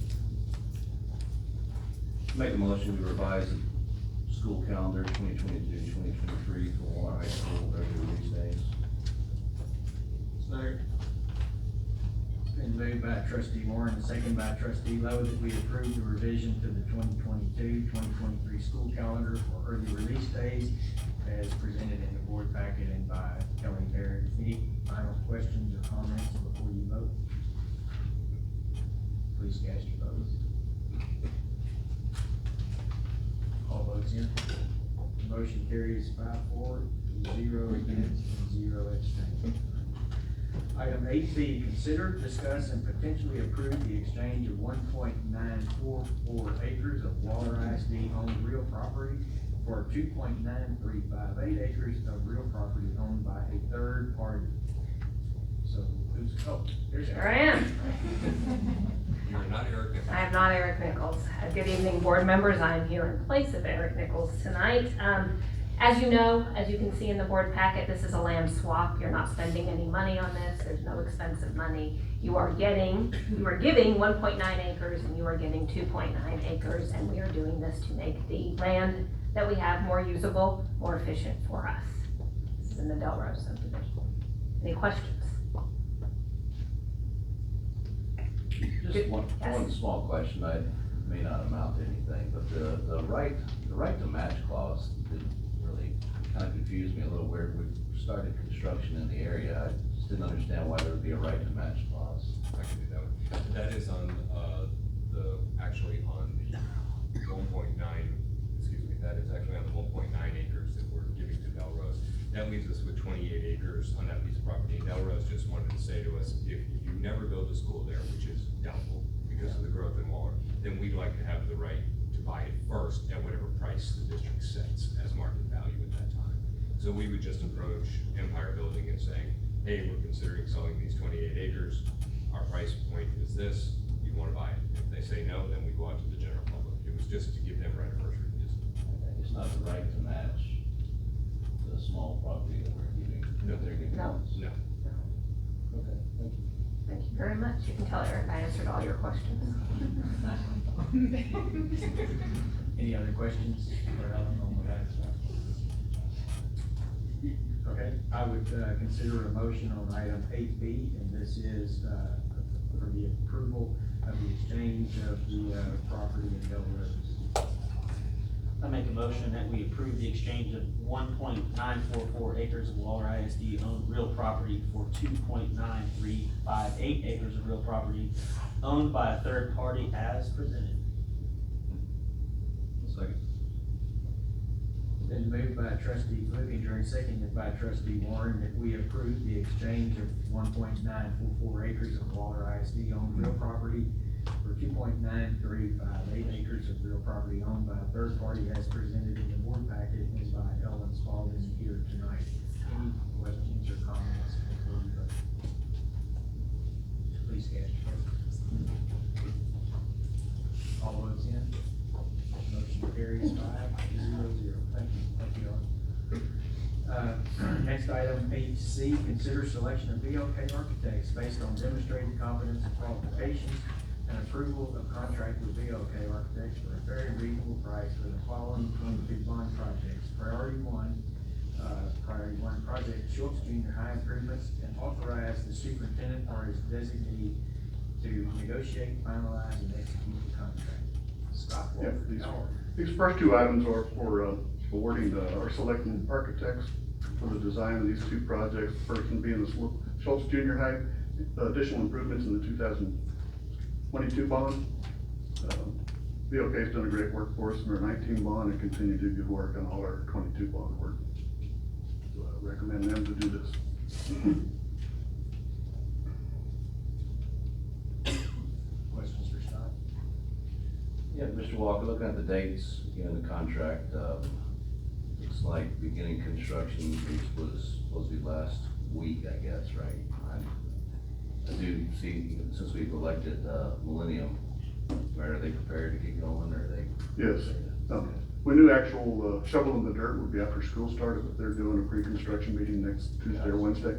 Make a motion to revise the school calendar 2022-2023 for Waller High School regular release days. Second. Been moved by Trustee Warren and second by Trustee Lowe that we approve the revision to the 2022-2023 school calendar for early release days as presented in the board packet and by Kelly Barrett. Any final questions or comments before you vote? Please cast your votes. All votes in. The motion carries 5-4, 0 against, and 0 abstaining. Item 8B, consider, discuss, and potentially approve the exchange of 1.944 acres of Waller ISD owned real property for 2.9358 acres of real property owned by a third party. So who's, there's Here I am. You're not Eric Nichols. I am not Eric Nichols. Good evening, board members. I am here in place of Eric Nichols tonight. As you know, as you can see in the board packet, this is a land swap. You're not spending any money on this. There's no expensive money. You are giving 1.9 acres and you are getting 2.9 acres, and we are doing this to make the land that we have more usable, more efficient for us. This is in the Del Rose subdivision. Any questions? Just one small question, that may not amount to anything, but the right to match clause didn't really, kind of confused me a little where we started construction in the area. I just didn't understand why there would be a right to match clause. I can do that. That is on actually on the 1.9, that is actually on the 1.9 acres that we're giving to Del Rose. That leaves us with 28 acres on that piece of property. Del Rose just wanted to say to us, if you never build a school there, which is doubtful because of the growth in Waller, then we'd like to have the right to buy it first at whatever price the district sets as market value at that time. So we would just approach Empire Building and say, hey, we're considering selling these 28 acres. Our price point is this. You want to buy it? If they say no, then we go out to the general public. It was just to give them right of first refusal. It's not the right to match the small property that we're giving. No. They're giving No. us. No. Okay, thank you. Thank you very much. You can tell Eric I answered all your questions. Any other questions or on that? Okay, I would consider a motion on item 8B, and this is for the approval of the exchange of the property in Del Rose. I make a motion that we approve the exchange of 1.944 acres of Waller ISD owned real property for 2.9358 acres of real property owned by a third party as presented. Second. Been moved by Trustee Flipinger and seconded by Trustee Warren that we approve the exchange of 1.944 acres of Waller ISD owned real property for 2.9358 acres of real property owned by a third party as presented in the board packet and by Ellen Spalding here tonight. Any questions or comments before we vote? Please cast your vote. All votes in. Motion carries 5-0-0. Thank you all. Next item, 8C, consider selection of BOK architects based on demonstrated competence and qualifications and approval of contract with BOK architects for a very reasonable price for the following 22 bond projects. Priority one project, Schultz Junior High improvements, and authorize the superintendent or his designee to negotiate, finalize, and execute the contract. Scott. Yeah, these first two items are for awarding or selecting architects for the design of these two projects. The first one being the Schultz Junior High additional improvements in the 2022 bond. VOK's done a great work for us in our 19 bond and continue to do good work on all our 22 bond work. So I recommend them to do this. Questions for Scott? Yeah, Mr. Walker, looking at the dates, again, the contract, looks like beginning construction was supposed to be last week, I guess, right? I do see, since we've elected, Millennium, are they prepared to get going, or are they? Yes. We knew actual shoveling the dirt would be after school started, but they're doing a pre-construction meeting next Tuesday or Wednesday.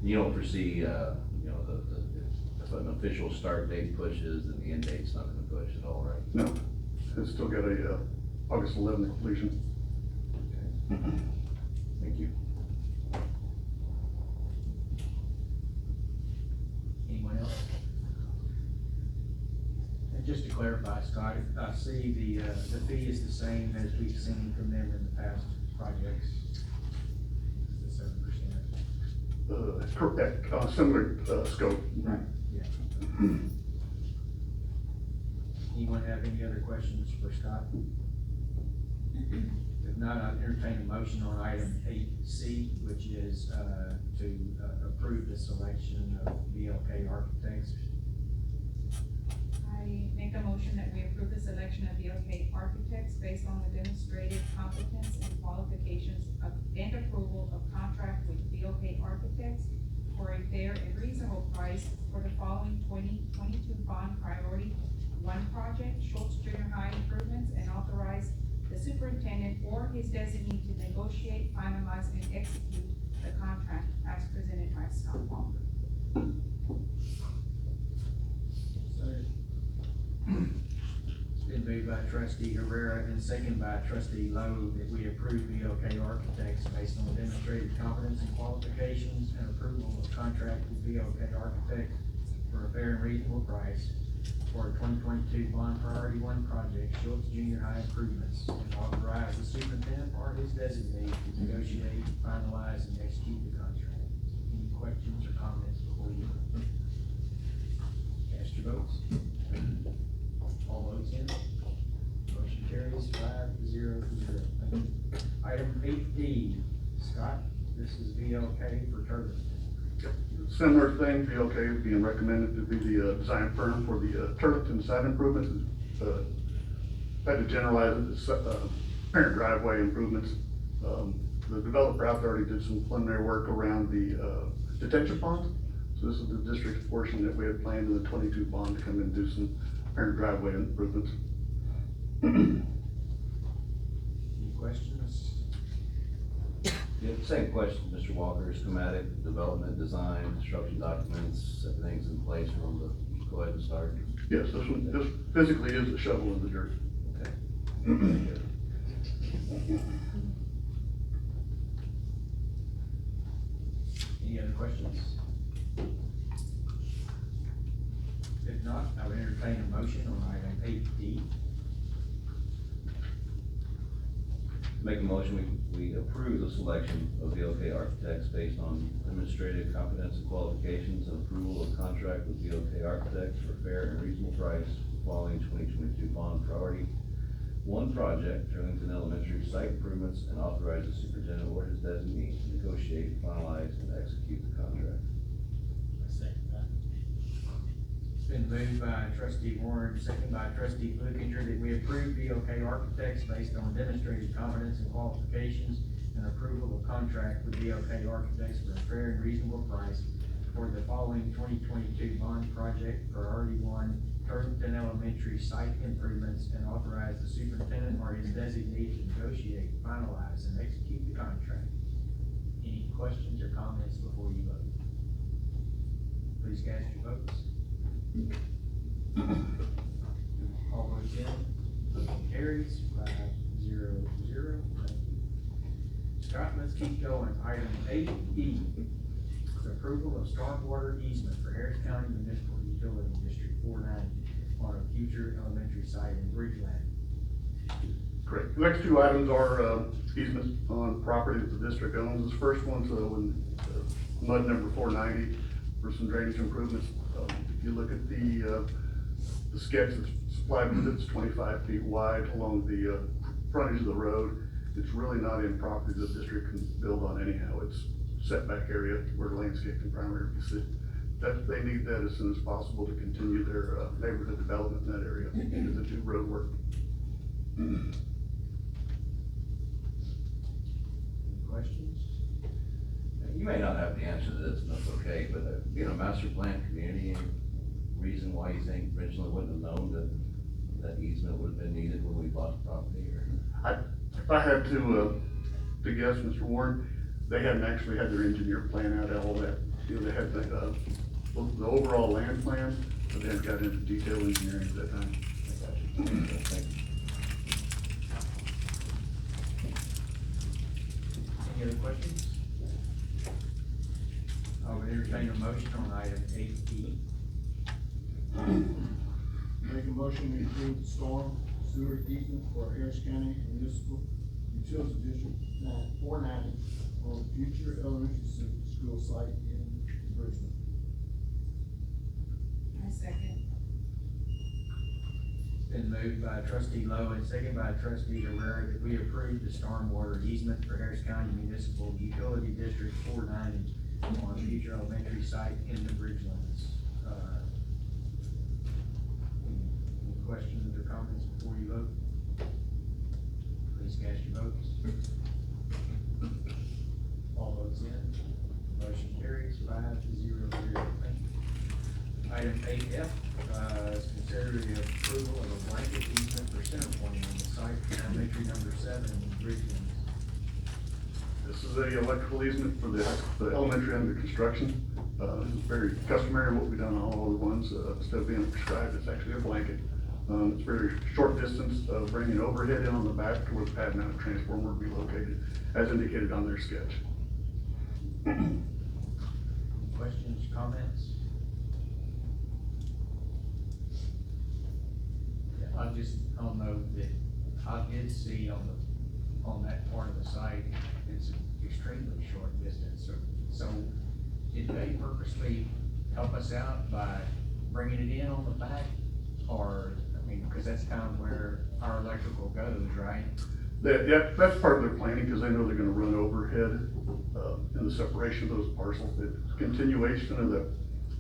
You don't foresee, you know, if an official start date pushes, then the end date's not gonna push at all, right? No, it's still got a August 11th completion. Thank you. Anyone else? And just to clarify, Scott, I see the fee is the same as we've seen from them in the past projects. It's the 7%. Correct, similar scope. Right, yeah. Anyone have any other questions for Scott? If not, I'd entertain a motion on item 8C, which is to approve the selection of VLK Architects. I make a motion that we approve the selection of VLK Architects based on the demonstrated competence and qualifications of, and approval of contract with VLK Architects for a fair and reasonable price for the following 2022 bond priority 1 project, Schultz Junior High improvements, and authorize the superintendent or his designee to negotiate, finalize, and execute the contract as presented by Scott Walker. It's been moved by Trustee Herrera and seconded by Trustee Lowe that we approve VLK Architects based on demonstrated competence and qualifications and approval of contract with VLK Architects for a fair and reasonable price for a 2022 bond priority 1 project, Schultz Junior High improvements, and authorize the superintendent or his designee to negotiate, finalize, and execute the contract. Any questions or comments before you cast your votes? All votes in. Motion carries 5-0. Thank you. Item 8D, Scott, this is VLK for turbine. Similar thing, VLK is being recommended to be the design firm for the Turlington site improvements. Had to generalize it as parent driveway improvements. The developer out there already did some preliminary work around the detention pond. So this is the district's portion that we had planned in the 22 bond to come in and do some parent driveway improvements. Any questions? Yeah, same question, Mr. Walker, schematic, development, design, construction documents, everything's in place for them to go ahead and start? Yes, this physically is a shovel in the dirt. Okay. Any other questions? If not, I would entertain a motion on item 8D. Make a motion, we approve the selection of VLK Architects based on demonstrated competence and qualifications and approval of contract with VLK Architects for fair and reasonable price following 2022 bond priority 1 project, Turlington Elementary site improvements, and authorize the superintendent or his designee to negotiate, finalize, and execute the contract. I second that. It's been moved by Trustee Warren, seconded by Trustee Flickinger, that we approve VLK Architects based on demonstrated competence and qualifications and approval of contract with VLK Architects for a fair and reasonable price for the following 2022 bond project priority 1, Turlington Elementary site improvements, and authorize the superintendent or his designee to negotiate, finalize, and execute the contract. Any questions or comments before you vote? Please cast your votes. All votes in. Motion carries 5-0. Thank you. Scott, let's keep going. Item 8E, the approval of stormwater easement for Harris County Municipal Utility District 490 on a future elementary site in Bridgeland. Correct. The next 2 items are easements on property that the district owns. This first one's when mud number 490 for some drainage improvements. If you look at the sketch that's supplied with it, it's 25 feet wide along the frontage of the road. It's really not in property the district can build on anyhow. It's setback area where landscape can primarily sit. That they need that as soon as possible to continue their neighborhood development in that area to do road work. Any questions? You may not have the answer to this, and that's okay, but being a master plan community, any reason why you think Ridgeland wouldn't have known that easement would have been needed when we bought the property, or? If I had to guess, Mr. Warren, they hadn't actually had their engineer plan out all that. You know, they had the overall land plan, but they hadn't got into detailed engineering at that time. Thank you. Any other questions? I would entertain a motion on item 8E. Make a motion to approve the storm sewer easement for Harris County Municipal Utility District 490 on future elementary school site in Bridgeland. I second. It's been moved by trustee Lowe and second by trustee Herrera that we approve the stormwater easement for Harris County Municipal Utility District 490 on future elementary site in the Bridgelands. Any questions or comments before you vote? Please cast your votes. All votes in. Motion carries 5-0. Thank you. Item 8F, is consider the approval of a blanket easement for center point on the site for elementary number 7 in Bridgeland. This is a electrical easement for the elementary under construction. This is very customary what we've done on all of the ones. Instead of being prescribed, it's actually a blanket. It's very short distance of bringing overhead in on the back to where the pad mounted transformer will be located, as indicated on their sketch. Questions, comments? Yeah, I don't know that, I did see on that part of the site, it's extremely short distance. So did they purposely help us out by bringing it in on the back? Or, I mean, because that's kind of where our electrical goes, right? Yeah, that's part of their planning, because they know they're gonna run overhead in the separation of those parcels. The continuation of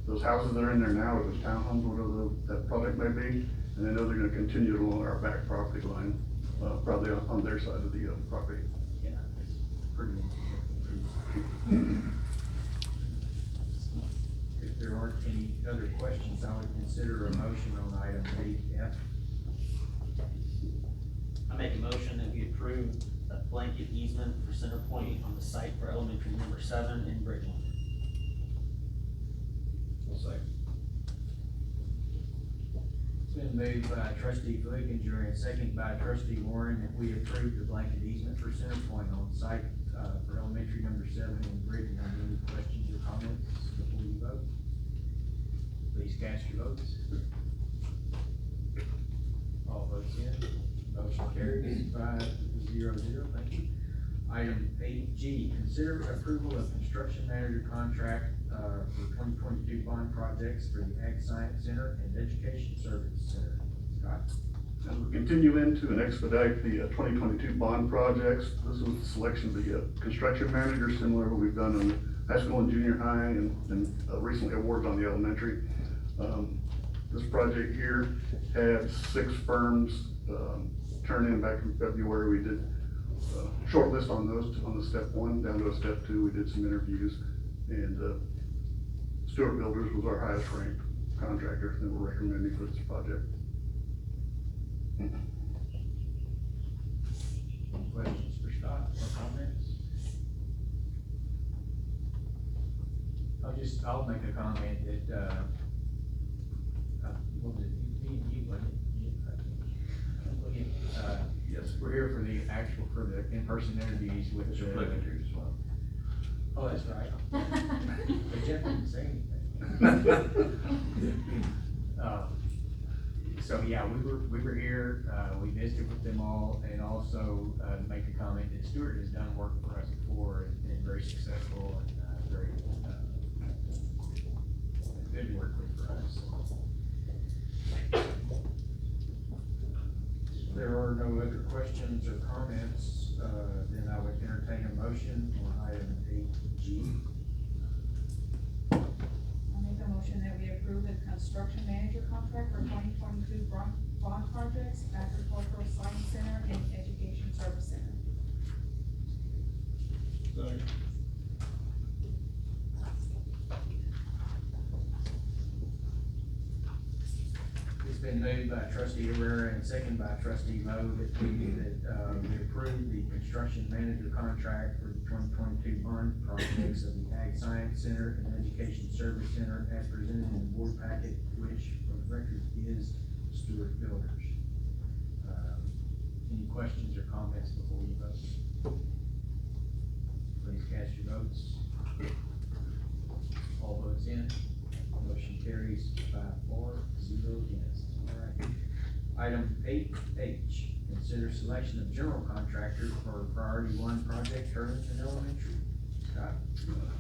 those houses that are in there now, or those townhomes, whatever that product may be, and they know they're gonna continue it along our back property line, probably on their side of the property. Yeah, it's pretty. If there aren't any other questions, I would consider a motion on item 8F. I make a motion that we approve a blanket easement for center point on the site for elementary number 7 in Bridgeland. It's been moved by trustee Flickinger and seconded by trustee Warren that we approve the blanket easement for center point on site, for elementary number 7 in Bridgeland. Any questions or comments before you vote? Please cast your votes. All votes in. Motion carries 5-0. Thank you. Item 8G, consider approval of construction manager contract for 2022 bond projects for the Ag Science Center and Education Service Center. Scott? As we continue into and expedite the 2022 bond projects, this is the selection of the construction manager, similar to what we've done on the high school and junior high, and recently awarded on the elementary. This project here had 6 firms turn in back in February. We did short list on those, on the step 1 down to a step 2. We did some interviews, and Stewart Builders was our highest ranked contractor that we're recommending for this project. Any questions for Scott or comments? I'll make a comment that, what was it, me and you, wasn't it? Yes, we're here for the in-person interviews with Mr. Flickinger as well. Oh, that's right. But Jeff didn't say anything. So yeah, we were here, we visited with them all, and also make a comment that Stewart has done work for us before and been very successful and very good work with for us. If there are no other questions or comments, then I would entertain a motion on item 8G. I'll make a motion that we approve the construction manager contract for 2022 bond projects, Agricultural Science Center and Education Service Center. Second. It's been moved by trustee Herrera and second by trustee Lowe that we approve the construction manager contract for the 2022 bond projects of the Ag Science Center and Education Service Center as presented in the board packet, which for the record is Stewart Builders. Any questions or comments before you vote? Please cast your votes. All votes in. Motion carries 5-4, 0 against. All right. Item 8H, consider selection of general contractor for priority 1 project, Turlington Elementary. Scott?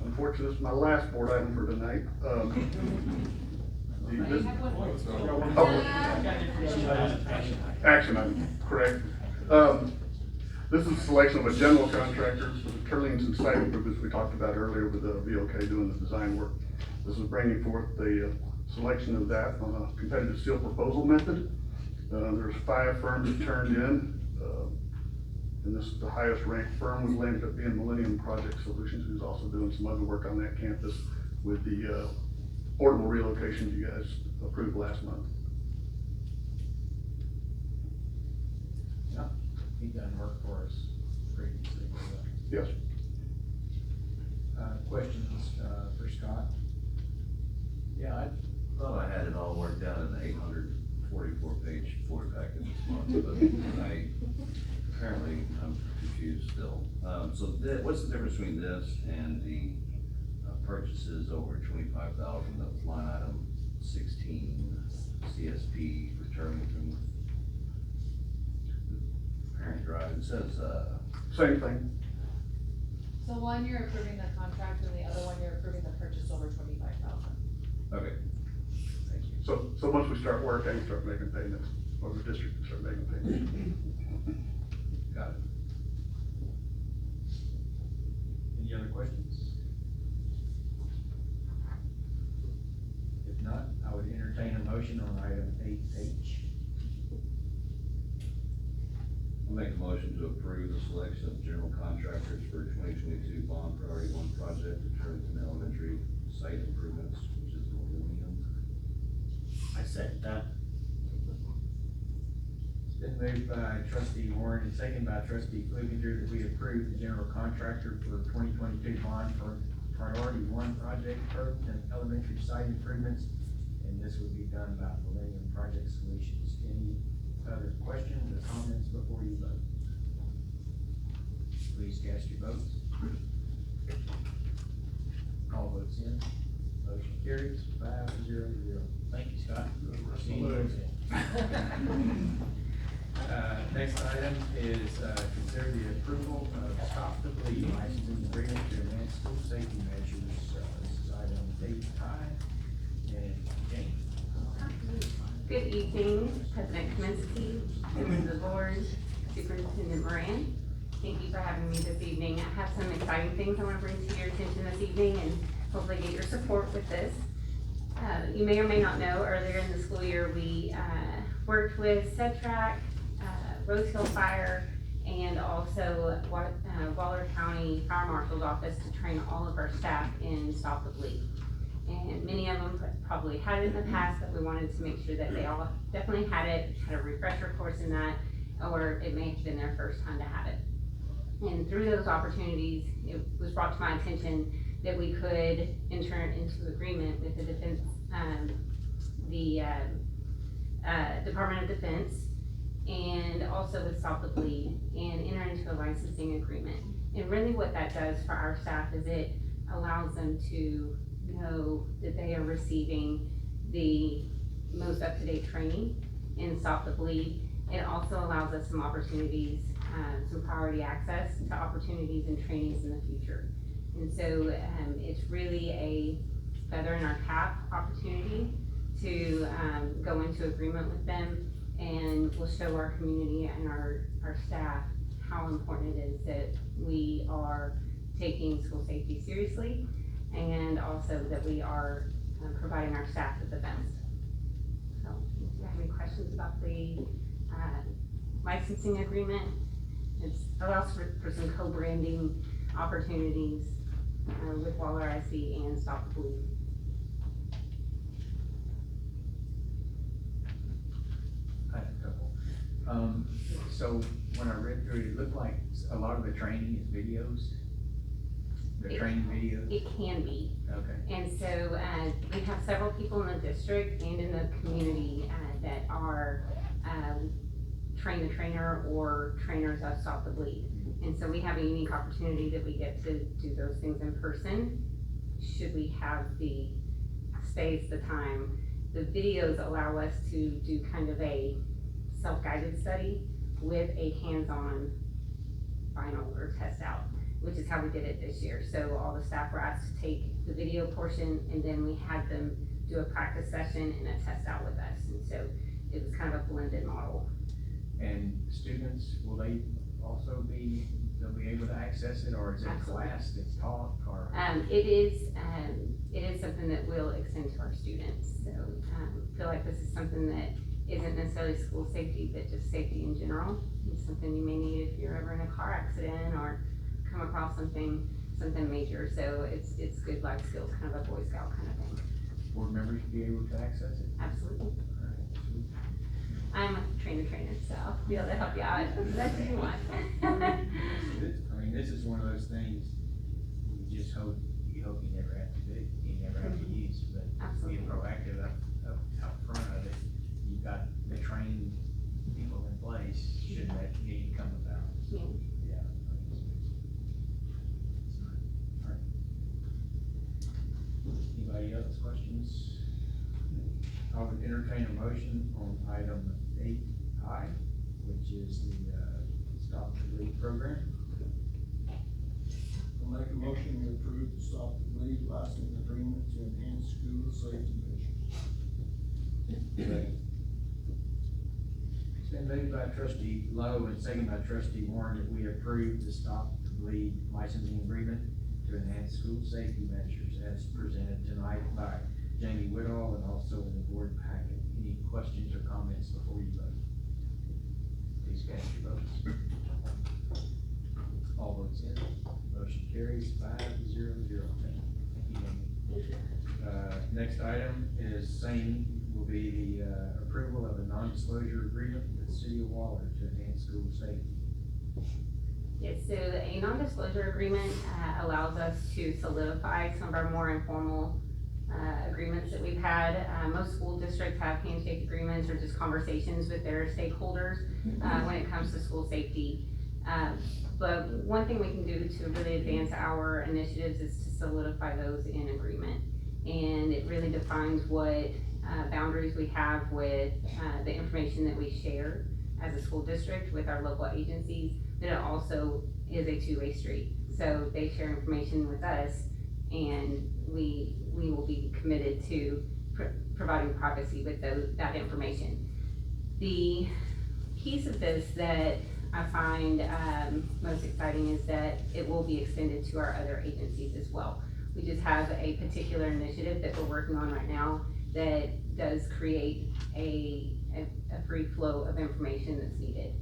Unfortunately, this is my last board item for tonight. Action item, correct. This is selection of a general contractor for the Turlington site improvements we talked about earlier with the VOK doing the design work. This is bringing forth the selection of that on a competitive seal proposal method. There's 5 firms that turned in, and this is the highest ranked firm was landed up being Millennium Project Solutions, who's also doing some other work on that campus with the portable relocations you guys approved last month. Yeah, he done work for us previously. Yes. Questions for Scott? Yeah, I thought I had it all worked out in the 844-page board packet this month, but apparently I'm confused still. So what's the difference between this and the purchases over 25,000, that was line item 16, CSP returning from parent drive? It says, same thing. So one, you're approving the contract, and the other one, you're approving the purchase over 25,000. okay. Thank you. So once we start work, I can start making payments, or the district can start making payments. Got it. Any other questions? If not, I would entertain a motion on item 8H. I'll make a motion to approve the selection of general contractors for 2022 bond priority 1 project at Turlington Elementary site improvements, which is Millennium. I second that. It's been moved by trustee Warren and second by trustee Flukinger that we approve the general contractor for 2022 bond for priority 1 project, Turlington Elementary site improvements, and this would be done by Millennium Project Solutions. Any other questions or comments before you vote? Please cast your votes. All votes in. Motion carries 5-0-0. Thank you, Scott. See you Wednesday. Next item is consider the approval of Stop the Bleed licensing agreement to enhance school safety measures. This is item 8I and Jane. Good evening, President Kaminski, members of the board, Superintendent Moran. Thank you for having me this evening. I have some exciting things I want to bring to your attention this evening and hopefully get your support with this. You may or may not know, earlier in the school year, we worked with SETRAC, Rose Hill Fire, and also Waller County Fire Marshal's Office to train all of our staff in Stop the Bleed. And many of them probably had it in the past, but we wanted to make sure that they all definitely had a refresher course in that, or it may have been their first time to have it. And through those opportunities, it was brought to my attention that we could enter into agreement with the Defense, Department of Defense, and also with Stop the Bleed, and enter into a licensing agreement. And really what that does for our staff is it allows them to know that they are receiving the most up-to-date training in Stop the Bleed. It also allows us some opportunities, some priority access to opportunities and trainings in the future. And so it's really feather in our cap opportunity to go into agreement with them, and we'll show our community and our staff how important it is that we are taking school safety seriously, and also that we are providing our staff with the best. So, do you have any questions about the licensing agreement? It allows for some co-branding opportunities with Waller ISD and Stop the Bleed. I had a couple. So when I read through it, it looked like a lot of the training is videos. The training videos? It can be. Okay. And so we have several people in the district and in the community that are train the trainer or trainers of Stop the Bleed. And so we have a unique opportunity that we get to do those things in person, should we have the space, the time. The videos allow us to do kind of a self-guided study with a hands-on final or test out, which is how we did it this year. So all the staff were asked to take the video portion, and then we had them do a practice session and a test out with us. And so it was kind of a blended model. And students, will they also be, they'll be able to access it, or is it a class that's taught, or? It is something that will extend to our students. So I feel like this is something that isn't necessarily school safety, but just safety in general. It's something you may need if you're ever in a car accident or come across something major. So it's good life skills, kind of a Boy Scout kind of thing. Board members be able to access it? Absolutely. I'm a trainer, so I'll be able to help you out as much as you want. I mean, this is one of those things you just hope you never have to do, you never have to use, but being proactive up front of it, you've got the trained people in place, should that need to come about. Yeah. Yeah. All right. Anybody else questions? I would entertain a motion on item 8I, which is the Stop the Bleed program. I'll make a motion to approve the Stop the Bleed licensing agreement to enhance school safety measures. It's been moved by Trustee Lowe and seconded by Trustee Warren that we approve the Stop the Bleed licensing agreement to enhance school safety measures as presented tonight by Jamie Whitall and also in the board packet. Any questions or comments before you vote? Please cast your votes. All votes in. Motion carries 5-0-0. Thank you, Jamie. Next item is will be the approval of a non-disclosure agreement with the City of Waller to enhance school safety. Yes, so a non-disclosure agreement allows us to solidify some of our more informal agreements that we've had. Most school districts have handshake agreements or just conversations with their stakeholders when it comes to school safety. But one thing we can do to really advance our initiatives is to solidify those in agreement. And it really defines what boundaries we have with the information that we share as a school district with our local agencies, but it also is a two-way street. So they share information with us, and we will be committed to providing privacy with that information. The piece of this that I find most exciting is that it will be extended to our other agencies as well. We just have a particular initiative that we're working on right now that does create a free flow of information that's needed.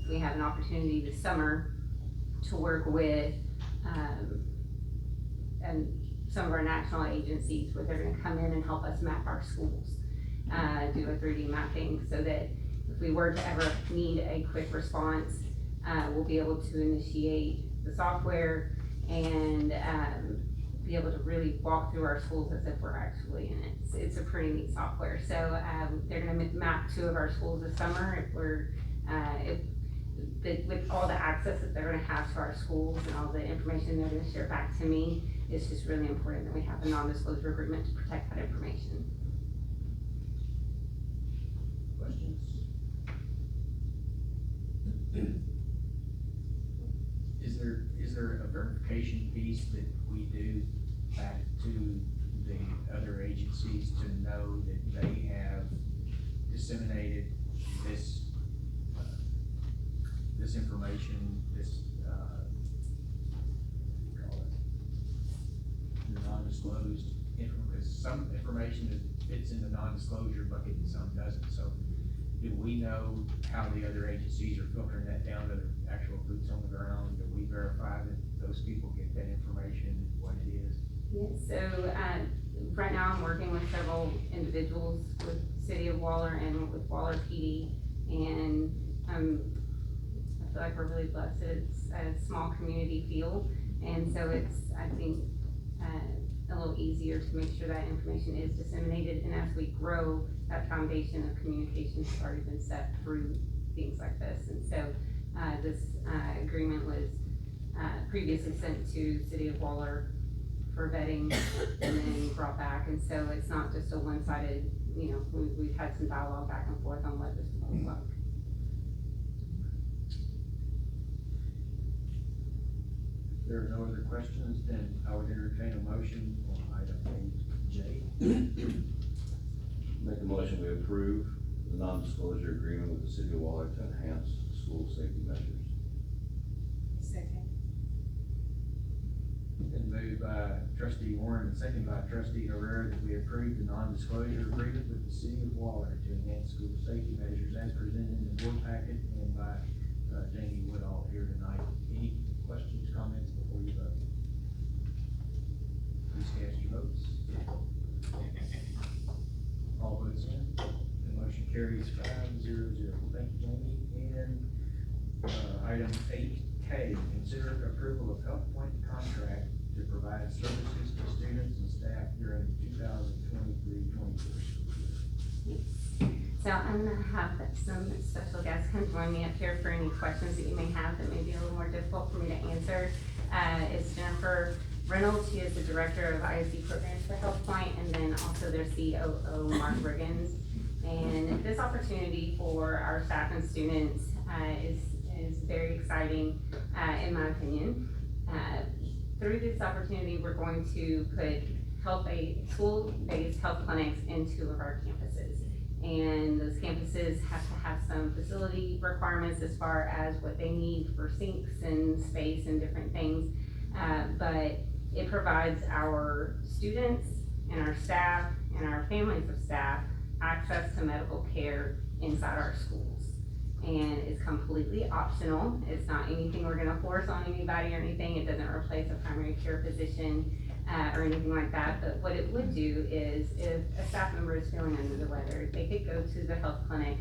We have an opportunity this summer to work with some of our national agencies where they're gonna come in and help us map our schools, do a 3D mapping so that if we were to ever need a quick response, we'll be able to initiate the software and be able to really walk through our schools as if we're actually in it. It's a pretty neat software. So they're gonna map 2 of our schools this summer. If we're, with all the access that they're gonna have to our schools and all the information they're gonna share back to me, it's just really important that we have a non-disclosure agreement to protect that information. Questions? Is there a verification piece that we do back to the other agencies to know that they have disseminated this, this information, this, what do you call it? The non-disclosed because some information that fits in the non-disclosure bucket and some doesn't. So do we know how the other agencies are filtering that down to the actual boots on the ground? Do we verify that those people get that information, what it is? Yes, so, right now I'm working with several individuals with City of Waller and with Waller PD, and, I feel like we're really blessed. It's a small community feel, and so it's, I think, a little easier to make sure that information is disseminated, and as we grow, that foundation of communication has already been set through things like this. And so this agreement was previously sent to City of Waller for vetting and then brought back, and so it's not just a one-sided, you know, we've had some dialogue back and forth on what this will look like. If there are no other questions, then I would entertain a motion on item 8J. Make a motion we approve the non-disclosure agreement with the City of Waller to enhance school safety measures. Second. Been moved by Trustee Warren and second by Trustee Herrera that we approve the non-disclosure agreement with the City of Waller to enhance school safety measures as presented in the board packet and by Jamie Woodall here tonight. Any questions, comments before you vote? Please cast your votes. All votes in. The motion carries 5-0-0. Thank you, Jamie. And item 8K, consider approval of Health Point contract to provide services to students and staff during the 2023-24 school year. So I'm gonna have some special guests come join me up here for any questions that you may have that may be a little more difficult for me to answer. It's Jennifer Reynolds. She is the director of ISD programs for Health Point, and then also their COO, Mark Riggins. And this opportunity for our staff and students is very exciting, in my opinion. Through this opportunity, we're going to put school-based health clinics in 2 of our campuses. And those campuses have to have some facility requirements as far as what they need for sinks and space and different things. But it provides our students and our staff and our families of staff access to medical care inside our schools. And it's completely optional. It's not anything we're gonna force on anybody or anything. It doesn't replace a primary care physician or anything like that. But what it would do is if a staff member is feeling under the weather, they could go to the health clinic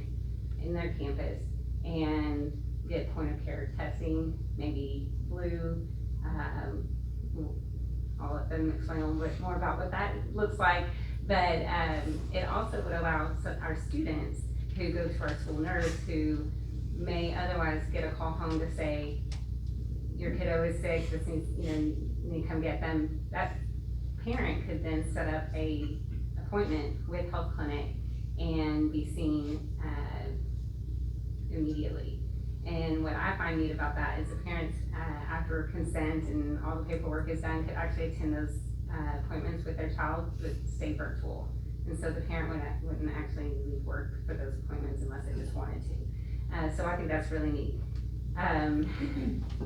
in their campus and get point of care testing, maybe flu. I'll let them explain a little bit more about what that looks like. But it also would allow our students who go to our school nurse who may otherwise get a call home to say, your kiddo is sick, this needs, you need to come get them. That parent could then set up a appointment with health clinic and be seen immediately. And what I find neat about that is the parents, after consent and all the paperwork is done, could actually attend those appointments with their child, but stay virtual. And so the parent wouldn't actually leave work for those appointments unless they just wanted to. So I think that's really neat.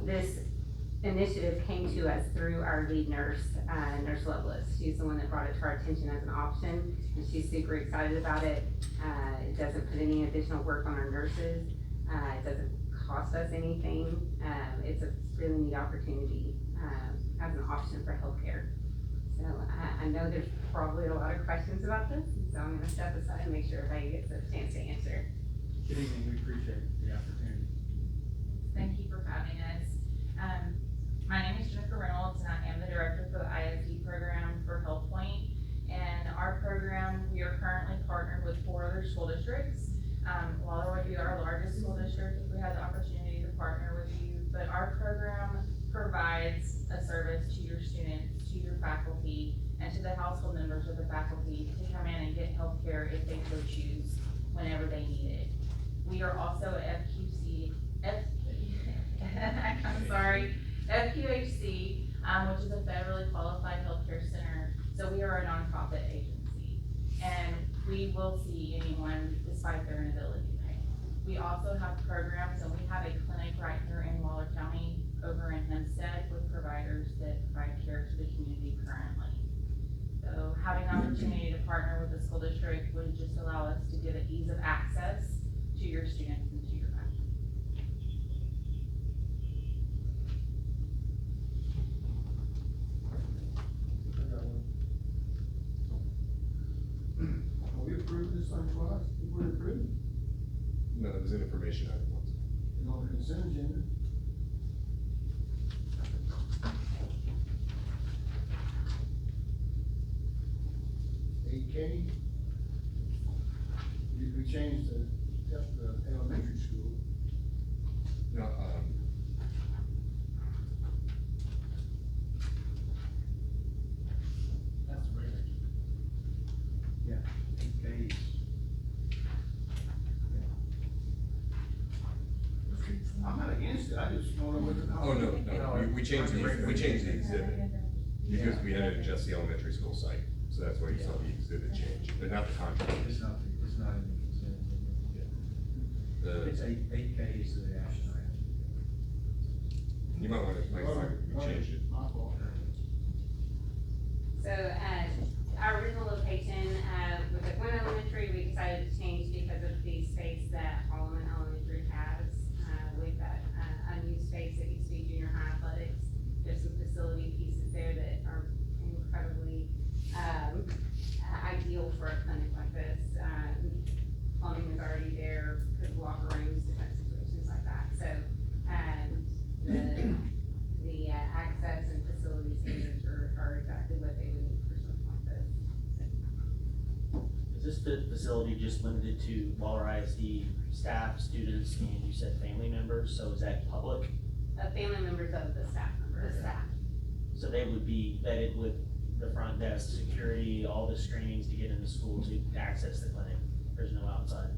This initiative came to us through our lead nurse, Nurse Loveless. She's the one that brought it to our attention as an option, and she's super excited about it. It doesn't put any additional work on our nurses. It doesn't cost us anything. It's a really neat opportunity as an option for healthcare. So I know there's probably a lot of questions about this, so I'm gonna step aside and make sure everybody gets a chance to answer. Good evening, we appreciate the opportunity. Thank you for having us. My name is Jennifer Reynolds, and I am the director for the ISD program for Health Point. And our program, we are currently partnered with 4 other school districts. Waller would be our largest school district if we had the opportunity to partner with you. But our program provides a service to your students, to your faculty, and to the household members of the faculty to come in and get health care if they so choose, whenever they need it. We are also FQHC, which is a federally qualified healthcare center So we are a nonprofit agency, and we will see anyone despite their inability to pay. We also have programs, and we have a clinic right here in Waller County over in Hempstead with providers that provide care to the community currently. So having an opportunity to partner with the school district would just allow us to give an ease of access to your students and to your family. We approved this thing twice, we approved it. No, it was an information item once. And on the consent agenda. AK, we changed the elementary school. No, That's rare. Yeah, 8Ks. I'm not against it, I just want to know what the. oh, no, we changed the exhibit, because we had to adjust the elementary school site, so that's why you saw the exhibit change, but not the contract. It's not in the consent agenda. It's 8K is the action item. You might want to, we changed it. My fault. So, our original location, was at one elementary, we decided to change because of the space that Oldham Elementary has, with that, unused space that used to be junior high athletics. There's some facility pieces there that are incredibly, ideal for a clinic like this. Plumbing is already there, good locker rooms, different situations like that. So, the access and facility standards are exactly what they would need for something like this. Is this facility just limited to Waller ISD staff, students, and you said family members, so is that public? Family members of the staff members. The staff. So they would be vetted with the front desk, security, all the screenings to get into school to access the clinic? There's no outside?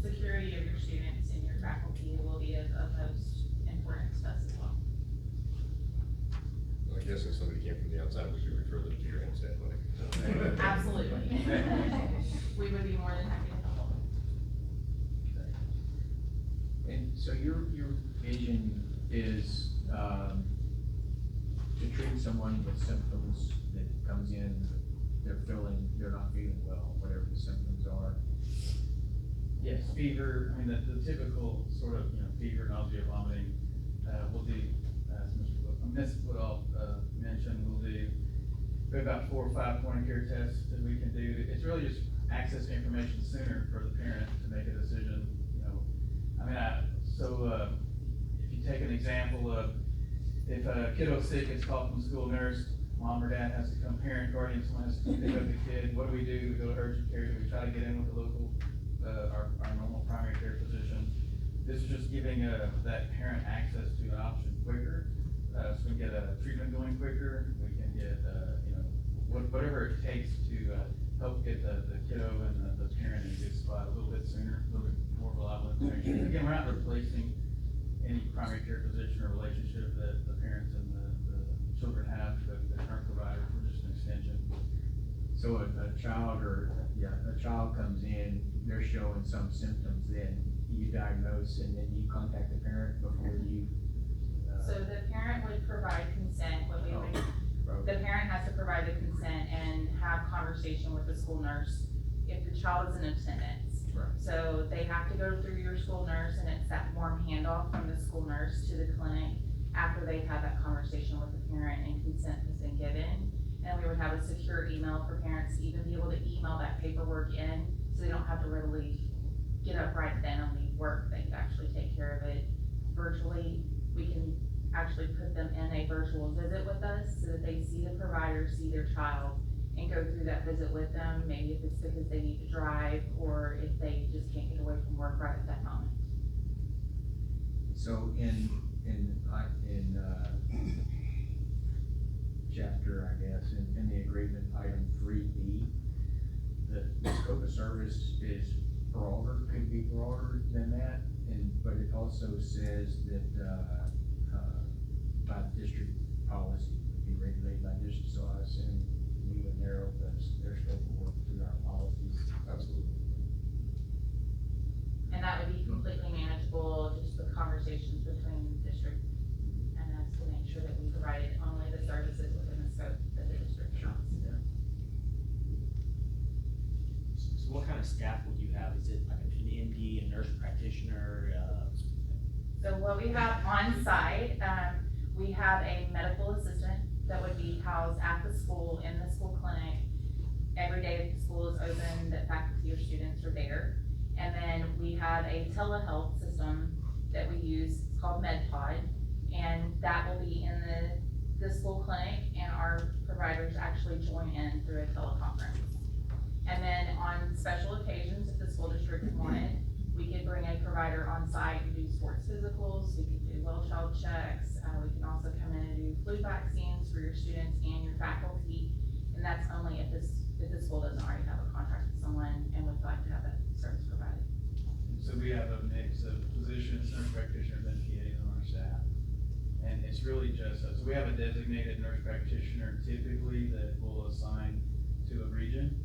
Security of your students and your faculty will be of most importance to us as well. Well, I guess if somebody came from the outside, we could refer them to your Hempstead clinic. Absolutely. We would be more than happy to help. And so your vision is, to treat someone with symptoms that comes in, they're not feeling well, whatever the symptoms are. Yes, fever, I mean, the typical sort of, fever, nausea, vomiting, we'll do, as Ms. Woodall mentioned, we'll do about 4 or 5 point of care tests that we can do. It's really just access to information sooner for the parent to make a decision, if you take an example of, if a kiddo's sick, it's called from the school nurse, mom or dad has to come, parent, guardian, someone has to pick up the kid, what do? We go to urgent care, do we try to get in with the local, our normal primary care physician? This is just giving that parent access to an option quicker, so we can get a treatment going quicker, we can get, whatever it takes to help get the kiddo and the parent in a good spot a little bit sooner, a little bit more reliable information. Again, we're not replacing any primary care physician or relationship that the parents and the children have with the current provider, we're just an extension. So a child comes in, they're showing some symptoms, then you diagnose and then you contact the parent before you. So the parent would provide consent, the parent has to provide the consent and have conversation with the school nurse if the child is in attendance. Right. So they have to go through your school nurse, and it's that warm handoff from the school nurse to the clinic after they've had that conversation with the parent and consent has been given. And we would have a secure email for parents to even be able to email that paperwork in, so they don't have to readily get up right then and leave work. They can actually take care of it virtually. We can actually put them in a virtual visit with us so that they see the provider, see their child, and go through that visit with them. Maybe if it's because they need to drive or if they just can't get away from work right at that moment. So in chapter, I guess, in the agreement, item 3B, the scope of service is broader, could be broader than that, but it also says that by district policy would be position, so I assume we would narrow their scope of work through our policies. Absolutely. And that would be completely manageable, just with conversations between the district and us to make sure that we provided only the services within the scope that the district wants. So what kind of staff would you have? Is it like an MD, a nurse practitioner? So what we have on site, we have a medical assistant that would be housed at the school, in the school clinic. Every day that the school is open, that faculty or students are there. And then we have a telehealth system that we use, it's called MedPod, and that will be in the school clinic, and our providers actually join in through a teleconference. And then on special occasions, if the school district wanted, we could bring a provider on site and do sports physicals, we could do well child checks, we can also come in and do flu vaccines for your students and your faculty, and that's only if the school doesn't already have a contract with someone and would like to have that service provided. So we have a mix of physicians, nurse practitioners, and PAs on our staff. And it's really just, so we have a designated nurse practitioner typically that will assign to a region.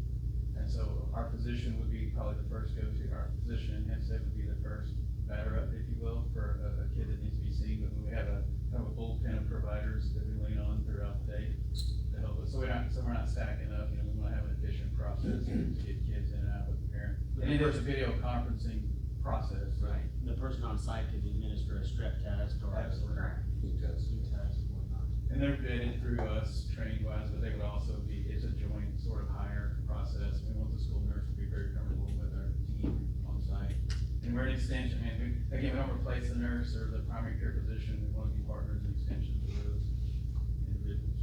And so our physician would be probably the first go-to, our physician in Hempstead would be the first batter up, if you will, for a kid that needs to be seen. But we have a kind of a bullpen of providers that we lean on throughout the day to help us. So we're not stacking up, we want to have an efficient process to get kids in and out with the parent. And it is a video conferencing process. Right. The person on site could administer a strep test or. Absolutely. Flu test and whatnot. And they're vetted through us, training wise, but they would also be, it's a joint sort of hire process. We want the school nurse to be very comfortable with our team on site. And we're an extension, we don't replace the nurse or the primary care physician, we want to be partners and extensions of those individuals.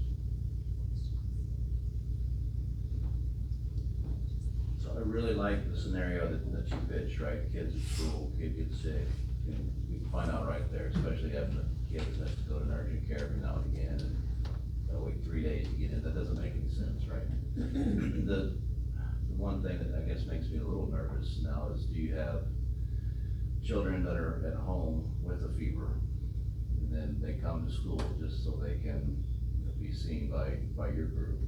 So I really like the scenario that you pitched, right? Kids at school, kid gets sick, we can find out right there, especially having a kid that has to go to an urgent care every now and again, and they'll wait 3 days to get in, that doesn't make any sense, right? The one thing that I guess makes me a little nervous now is, do you have children that are at home with a fever, and then they come to school just so they can be seen by your group?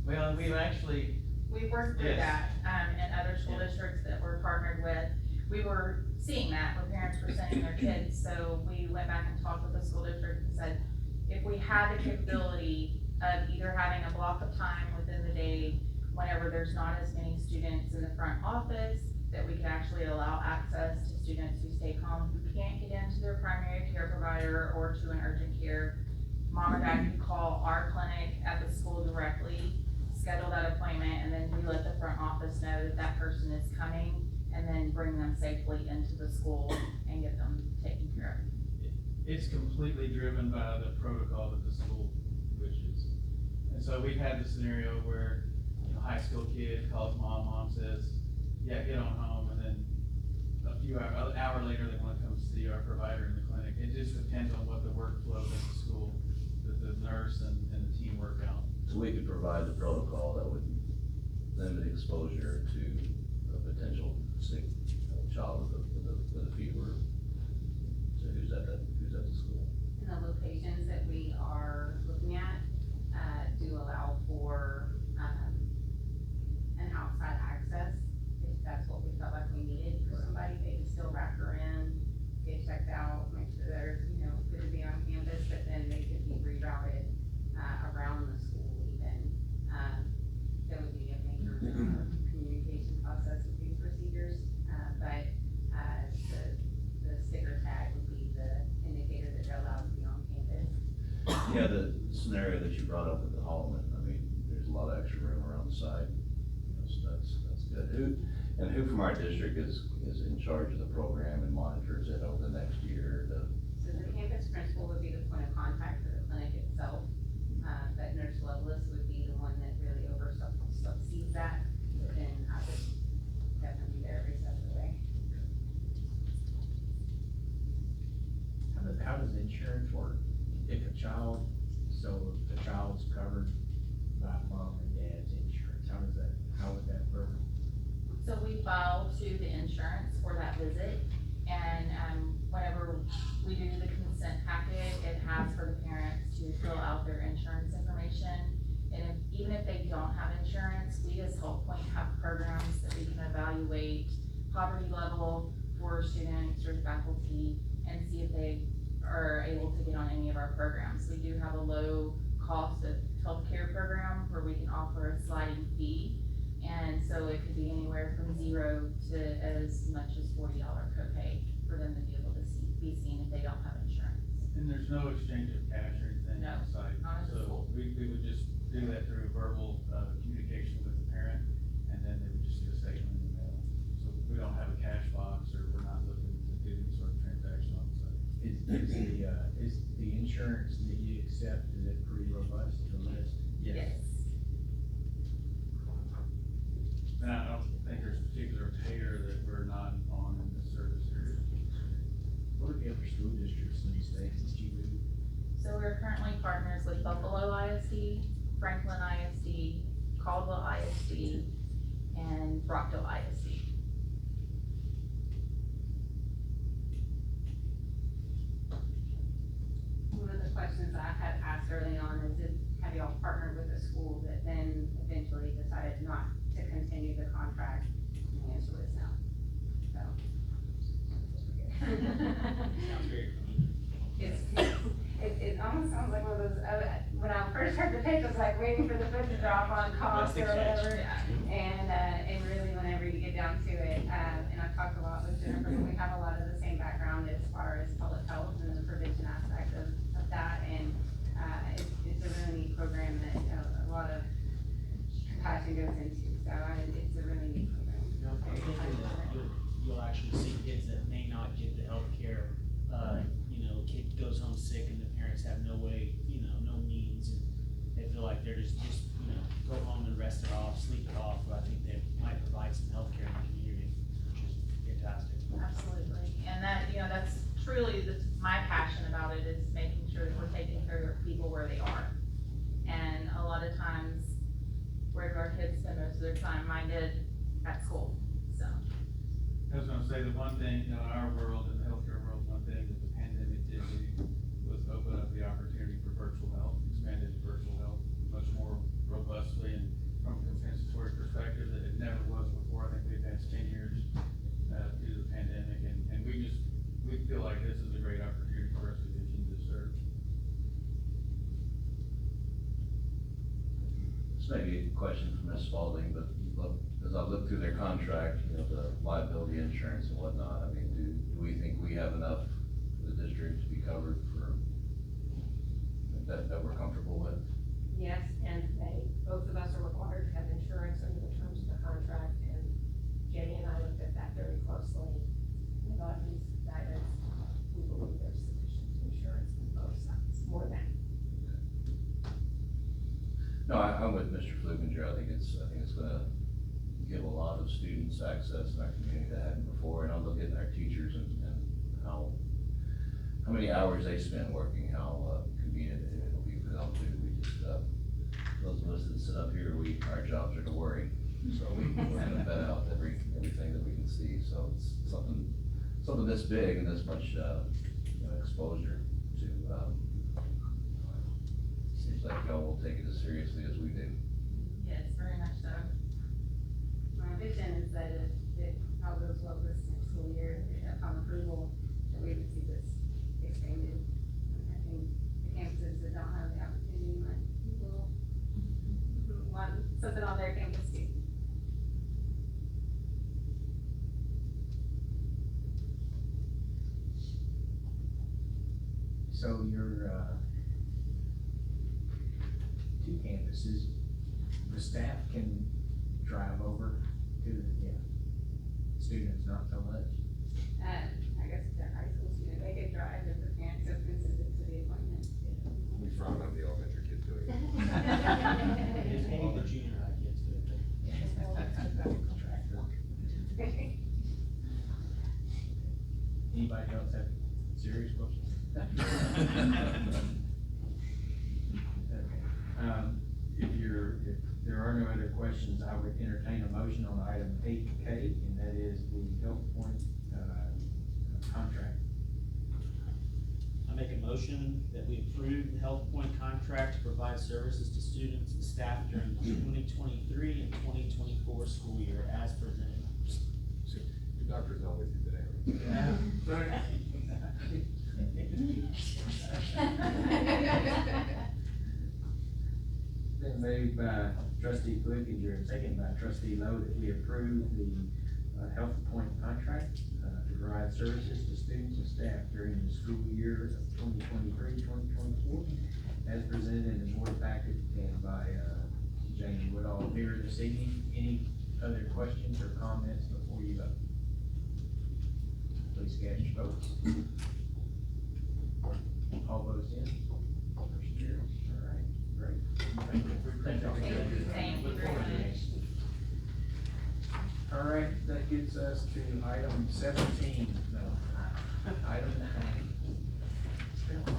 Well, We've worked through that, in other school districts that we're partnered with. We were seeing that where parents were sending their kids, so we went back and talked with the school district and said, if we had the capability of either having a block of time within the day, whenever there's not as many students in the front office, that we could actually allow access to students who stay home, who can't get into their primary care provider or to an urgent care. Mom or dad could call our clinic at the school directly, schedule that appointment, and then we let the front office know that that person is coming, and then bring them safely into the school and get them taken care of. It's completely driven by the protocol that the school wishes. And so we've had the scenario where, high school kid calls mom says, yeah, get on home, and then an hour later, they want to come see our provider in the clinic. It just depends on what the workflow at the school, that the nurse and the team work out. So we could provide the protocol that would limit exposure to a potential sick child with a fever. So who's at the school? And the locations that we are looking at, do allow for, an outside access. If that's what we felt like we needed for somebody, they can still wrap her in, get checked out, make sure they're, good to be on campus, but then they could be rerouted, around the school even. That would be a major communication process with these procedures, but the sticker tag would be the indicator that they're allowed to be on campus. Yeah, the scenario that you brought up with the Hallman, there's a lot of extra room around the side, so that's good. Who from our district is in charge of the program and monitors it over the next year? So the campus principal would be the point of contact for the clinic itself, but Nurse Lovelace would be the one that really oversees that, and I would definitely be there every step of the way. How does insurance work? If the child's covered by mom and dad's insurance, how would that work? So we file to the insurance for that visit, and whenever we do the consent packet, it has for the parents to fill out their insurance information. information. And even if they don't have insurance, we as Health Point have programs that we can evaluate poverty level for students or faculty and see if they are able to get on any of our programs. We do have a low cost of healthcare program where we can offer a sliding fee. And so it could be anywhere from $0 to as much as $40 copay for them to be able to be seen if they don't have insurance. And there's no exchange of cash or anything No, on site? not at the So school. we would just do that through verbal, communication with the parent, and then they would just get a statement in the mail. So we don't have a cash box, or we're not looking to do any sort of transaction on site. Is the insurance that you accept, is it pretty robust, the list? Yes. And I don't think there's a particular payer that we're not on in this service area. What are the other school districts in these states that you do? So we're currently partners with Buffalo ISD, Franklin ISD, Caldwell ISD, and Brockville ISD. One of the questions I had asked early on is, have y'all partnered with a school that then eventually decided not to continue the contract? And the answer is no. Sounds very It almost sounds like one of those, when I first heard the pitch, I was like waiting for the foot to drop on cost or whatever. And really, whenever you get down to it, and I've talked a lot with Jennifer, and we have a lot of the same background as far as public health and the prevention aspect of that. And it's a really neat program that a lot of compassion goes into. So it's a really neat program. I'm thinking that you'll actually see kids that may not get the health care. A kid goes home sick and the parents have no way, no means, and they feel like they're just go home and rest it off, sleep it off. But I think they might provide some health care in the community, which is fantastic. Absolutely, and that's truly my passion about it, is making sure that we're taking care of people where they are. And a lot of times, where do our kids spend most of their time? Mine did at school, so. I was gonna say, the one thing, in our world, in the healthcare world, one thing that the pandemic did do was open up the opportunity for virtual health, expanded virtual health much more robustly and from a compensatory perspective that it never was before. I think we've had 10 years due to the pandemic, and we feel like this is a great opportunity for us to continue to serve. This may be a question for Ms. Spalding, but as I look through their contract, the liability insurance and whatnot, I mean, do we think we have enough for the district to be covered for, that we're comfortable with? Yes, and both of us are required to have insurance under the terms of the contract, and Jenny and I looked at that very closely. With Audrey's guidance, we believe there's sufficient insurance on both sides, more than. No, I'm with Mr. Flukinger. I think it's gonna give a lot of students access in our community that hadn't before, and I'm looking at our teachers and how many hours they spend working, how convenient it'll be for them to. We just, those of us that sit up here, our jobs are to worry, so we're gonna vet out everything that we can see. So it's something this big and this much exposure to. Seems like y'all will take it as seriously as we do. Yes, very much so. My vision is that if all goes well this next school year, upon approval, that we would see this expanded. I think the campuses that don't have the opportunity will want something on their campus too. So your two campuses, the staff can drive over to, students not so much. I guess if they're high school student, they could drive if the parents have visited to the appointment. We frown on the elementary kids doing it. It's any of the junior high kids do it. Anybody else have serious questions? Okay. If there are no other questions, I would entertain a motion on item 8K, and that is the Health Point contract. I make a motion that we approve the Health Point contract to provide services to students and staff during the 2023 and 2024 school year as presented. Your doctor's not with you today. Been moved by trustee Flukinger and second by trustee Lowe that we approve the Health Point contract to provide services to students and staff during the school year of 2023-2024 as presented in the board packet and by Jamie Woodall here this evening. Any other questions or comments before you vote? Please cast your votes. All votes in. Motion carries. All right, great. Thank you very much. All right, that gets us to item 17. No, item 9.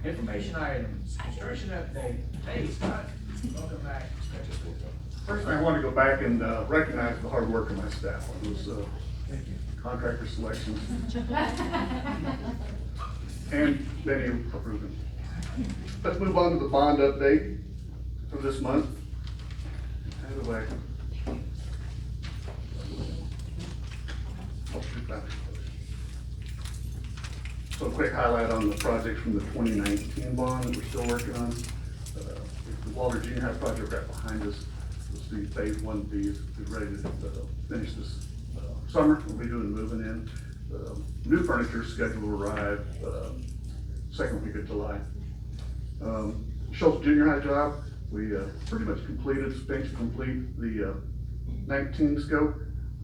Information items, construction update. Hey, Scott, welcome back. First, I want to go back and recognize the hard work of my staff on those contractor selections. And Benny approving. Let's move on to the bond update for this month. Anyway. So a quick highlight on the projects from the 2019 bond that we're still working on. The Walter Junior High project right behind us. You'll see phase 1B is ready to finish this summer. We'll be doing moving in. New furniture scheduled to arrive second week of July. Schultz Junior High job, we pretty much completed, substantially complete the 19 scope.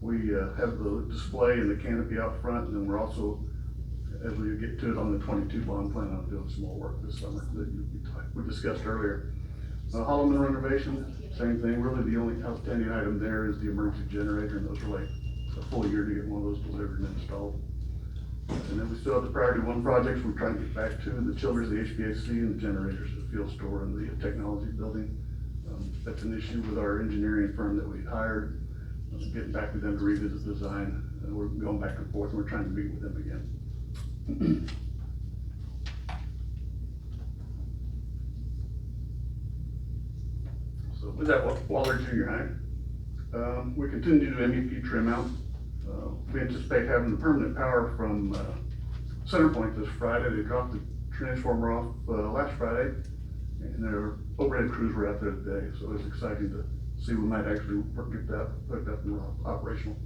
We have the display and the canopy out front, and then we're also, as we get to it on the 22 bond, plan on doing some more work this summer that we discussed earlier. Holloman renovation, same thing. Really the only outstanding item there is the emergency generator, and those are like a full year to get one of those delivered and installed. And then we still have the priority 1 projects we're trying to get back to, the chillers, the HVAC, and the generators, the field store, and the technology building. That's an issue with our engineering firm that we hired. Getting back with them to revisit design. We're going back and forth, and we're trying to meet with them again. So with that, Waller Junior High, we continue to do MEP trim out. We anticipate having the permanent power from Centerpoint this Friday. They dropped the transformer off last Friday, and their overhead crews were out there today, so it's exciting to see we might actually get that hooked up and operational.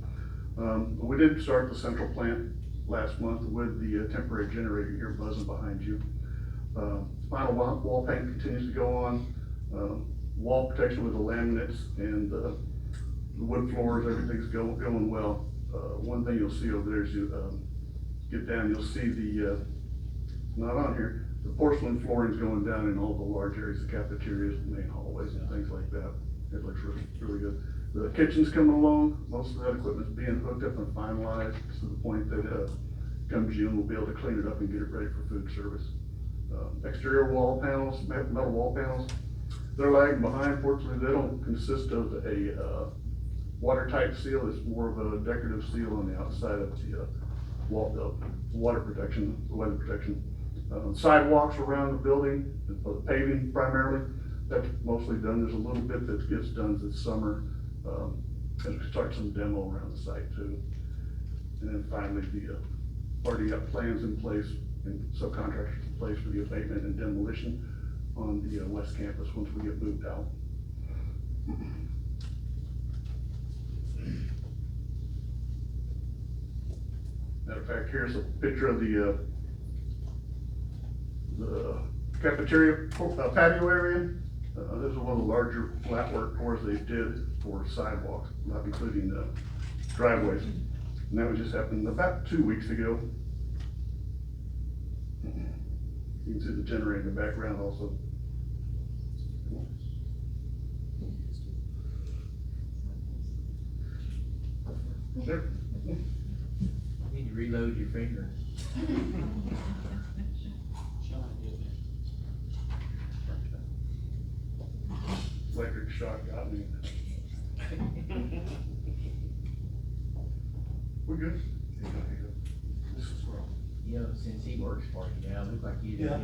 We did start the central plant last month with the temporary generator here buzzing behind you. Final wall paint continues to go on. Wall protection with the laminates and the wood floors, everything's going well. One thing you'll see over there is you get down, you'll see the, not on here, the porcelain flooring's going down in all the large areas, the cafeterias, the main hallways and things like that. It looks really, really good. The kitchen's coming along. Most of that equipment's being hooked up and finalized to the point that come June, we'll be able to clean it up and get it ready for food service. Exterior wall panels, metal wall panels, they're lagging behind. Fortunately, they don't consist of a watertight seal. It's more of a decorative seal on the outside of the wall, the water protection, weather protection. Sidewalks around the building, the paving primarily, that's mostly done. There's a little bit that gets done this summer as we start some demo around the site too. And then finally, the already got plans in place and subcontractors in place for the abatement and demolition on the west campus once we get moved out. Matter of fact, here's a picture of the cafeteria patio area. This is one of the larger flat work floors they did for sidewalks, not including the driveways. And that was just happened about 2 weeks ago. You can see the generator in the background also. There. You need to reload your finger. Electric shock got me. We're good. This is wrong. You know, since he works for you now, look like you do. Yeah.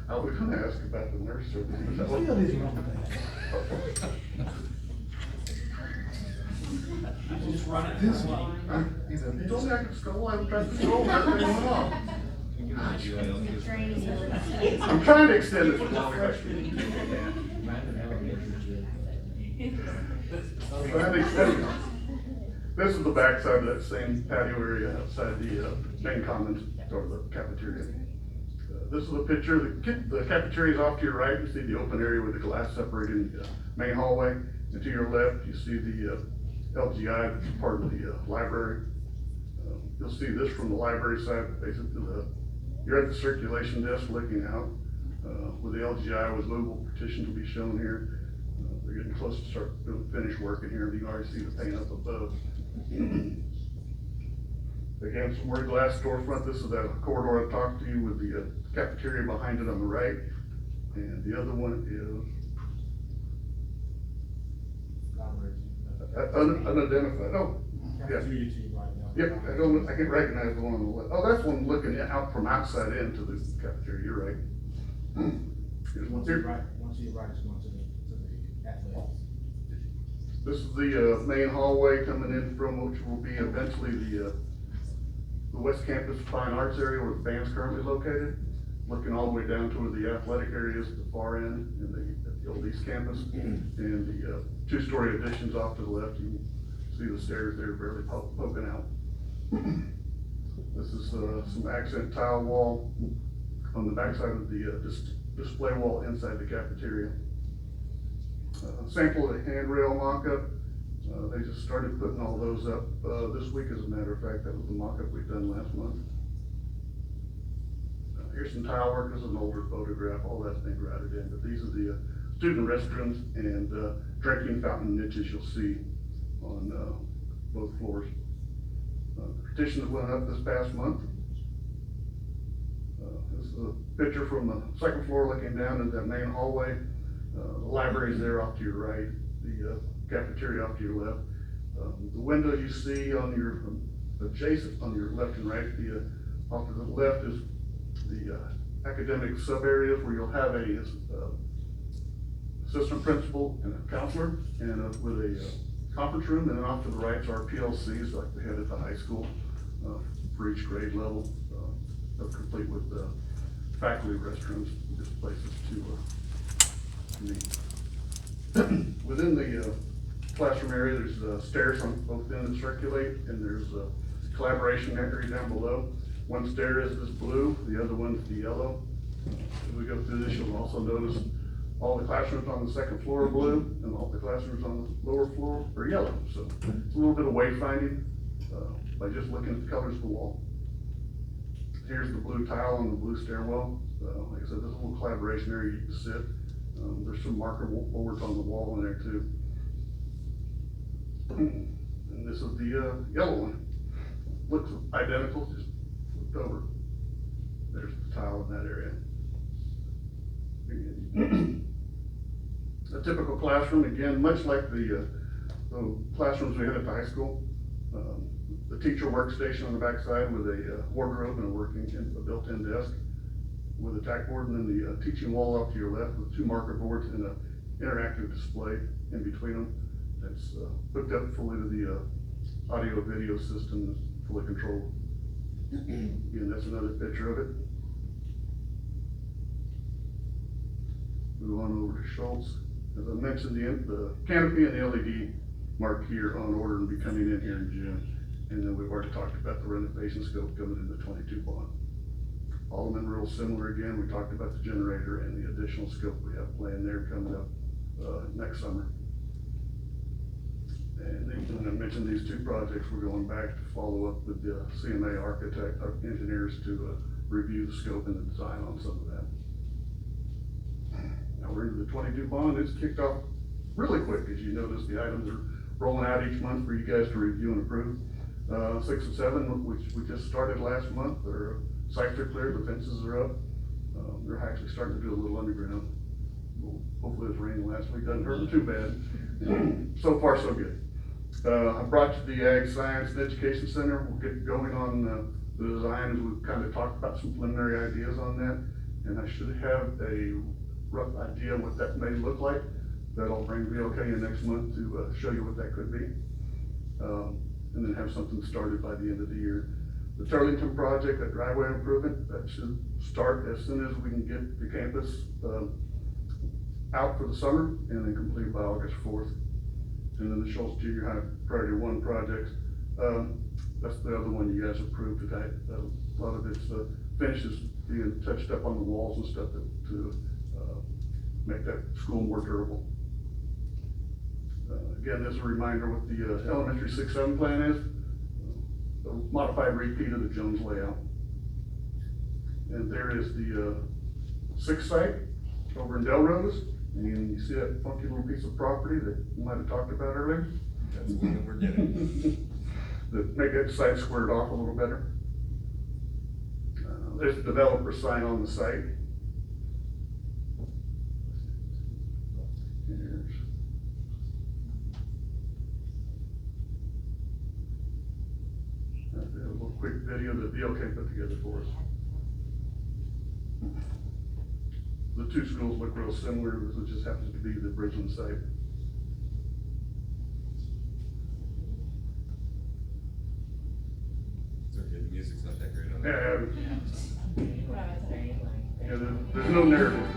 I was gonna ask about the nurse service. Still is wrong with that. Just run it This this way. He said, don't act skull, I'm trying to control that thing went off. I'm trying to extend it as long as I can. Trying to extend it. This is the backside of that same patio area outside the main commons or the cafeteria. This is a picture. The cafeteria is off to your right. You see the open area with the glass separating the main hallway. And to your left, you see the LGI, that's part of the library. You'll see this from the library side. Basically, you're at the circulation desk looking out where the LGI with movable partitions will be shown here. They're getting close to start doing finish work in here. You can already see the paint up above. Again, some more glass storefront. This is that corridor I talked to you with the cafeteria behind it on the right. And the other one is unidentified. Oh, yeah. Yep, I can recognize the one on the left. Oh, that's one looking out from outside into the cafeteria. You're right. Here's one here. Once you right, it's going to the athletics. This is the main hallway coming in from which will be eventually the West Campus Fine Arts area where the band's currently located. Looking all the way down toward the athletic areas at the far end in the old East Campus. And the two-story additions off to the left. You can see the stairs there barely poking out. This is some accent tile wall on the backside of the display wall inside the cafeteria. Sample of the handrail mock-up. They just started putting all those up this week, as a matter of fact. That was the mock-up we've done last month. Here's some tile work. This is an older photograph. All that's been grouted in, but these are the student restrooms and drinking fountain niches you'll see on both floors. Petitions went up this past month. This is a picture from the second floor looking down into that main hallway. The library's there off to your right, the cafeteria off to your left. The windows you see on your adjacent on your left and right, off to the left is the academic sub areas where you'll have a assistant principal and a counselor and with a conference room, and then off to the right is our PLCs like they had at the high school for each grade level, complete with faculty restrooms, just places to meet. Within the classroom area, there's stairs on both ends that circulate, and there's a collaboration area down below. One stair is this blue, the other one's the yellow. As we go through this, you'll also notice all the classrooms on the second floor are blue, and all the classrooms on the lower floor are yellow. So it's a little bit of wayfinding by just looking at the colors of the wall. Here's the blue tile on the blue stairwell. Like I said, there's a little collaboration area you can sit. There's some marker boards on the wall in there too. And this is the yellow one. Looks identical, just flipped over. There's the tile in that area. A typical classroom, again, much like the classrooms we had at the high school. The teacher workstation on the backside with a wardrobe and a built-in desk with a tack board, and then the teaching wall off to your left with two marker boards and an interactive display in between them. That's hooked up fully to the audio video system, that's fully controlled. Again, that's another picture of it. Move on over to Schultz. As I mentioned, the canopy and the LED mark here on order and be coming in here in June. And then we've already talked about the renovation scope coming in the 22 bond. Oldham real similar again. We talked about the generator and the additional scope we have planned there coming up next summer. And then I mentioned these two projects. We're going back to follow up with the CMA engineers to review the scope and the design on some of that. Now we're into the 22 bond. It's kicked off really quick. As you notice, the items are rolling out each month for you guys to review and approve. 6 and 7, which we just started last month, their sites are clear, the fences are up. They're actually starting to do a little underground. Well, hopefully it's raining last week, doesn't hurt them too bad. So far, so good. I brought you the Ag Science and Education Center. We'll get going on the design, as we've kind of talked about some preliminary ideas on that. And I should have a rough idea what that may look like. That'll bring VOK in next month to show you what that could be. And then have something started by the end of the year. The Turlington project, that driveway improvement, that should start as soon as we can get the campus out for the summer and then complete by August 4th. And then the Schultz Junior High Priority 1 project, that's the other one you guys approved today. A lot of its finishes being touched up on the walls and stuff to make that school more durable. Again, as a reminder what the elementary 6-7 plan is, a modified repeat of the Jones layout. And there is the 6th site over in Delrose. And you see that funky little piece of property that you might have talked about earlier? That's the one that we're getting. That make that site squared off a little better. There's the developer sign on the site. Here's a little quick video that VOK put together for us. The two schools look real similar, it just happens to be the Bridgeland site. It's okay, the music's not that great on Yeah, that. there's no narrative.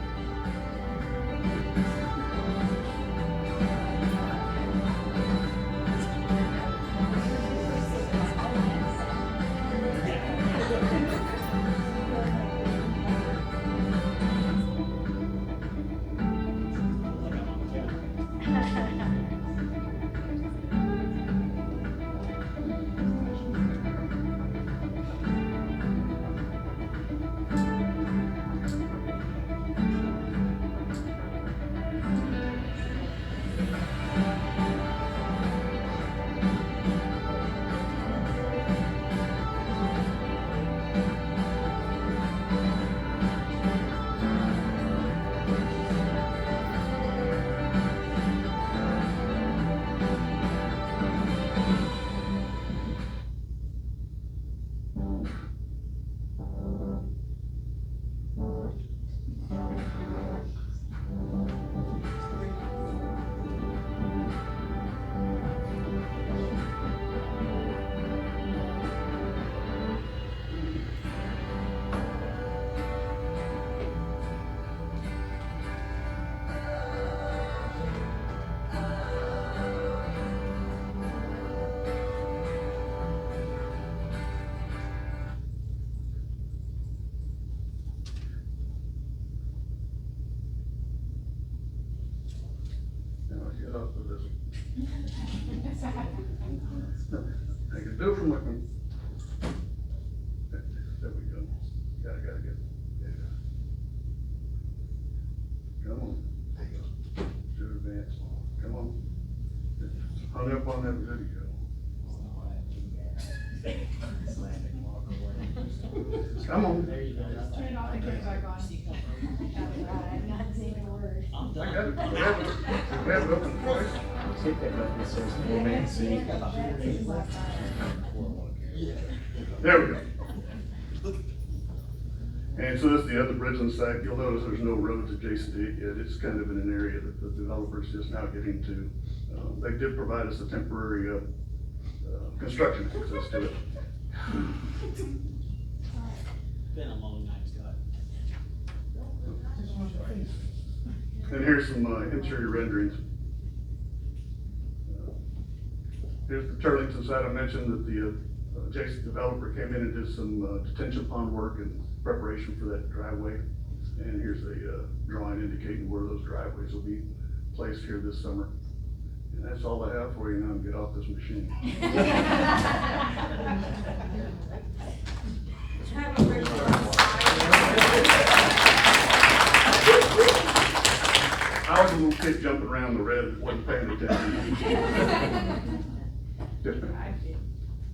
I can do from looking. There we go. Gotta get. Yeah. Come on. There you go. Do advance. Come on. Hung up on that video. Come on. There you go. Turn it off and put it back on. I'm not saying a word. I'm done. I got it. We have it open twice. Hit that button that says full man seat. There we go. And so this is the other Bridgeland site. You'll notice there's no roads adjacent to it yet. It's kind of in an area that the developer's just now getting to. They did provide us a temporary construction access to it. Been a long night, Scott. And here's some interior renderings. Here's the Turlington site. I mentioned that the adjacent developer came in and did some detention pond work in preparation for that driveway. And here's a drawing indicating where those driveways will be placed here this summer. And that's all I have for you now, and get off this machine. I was a little kid jumping around the red, wasn't paying attention.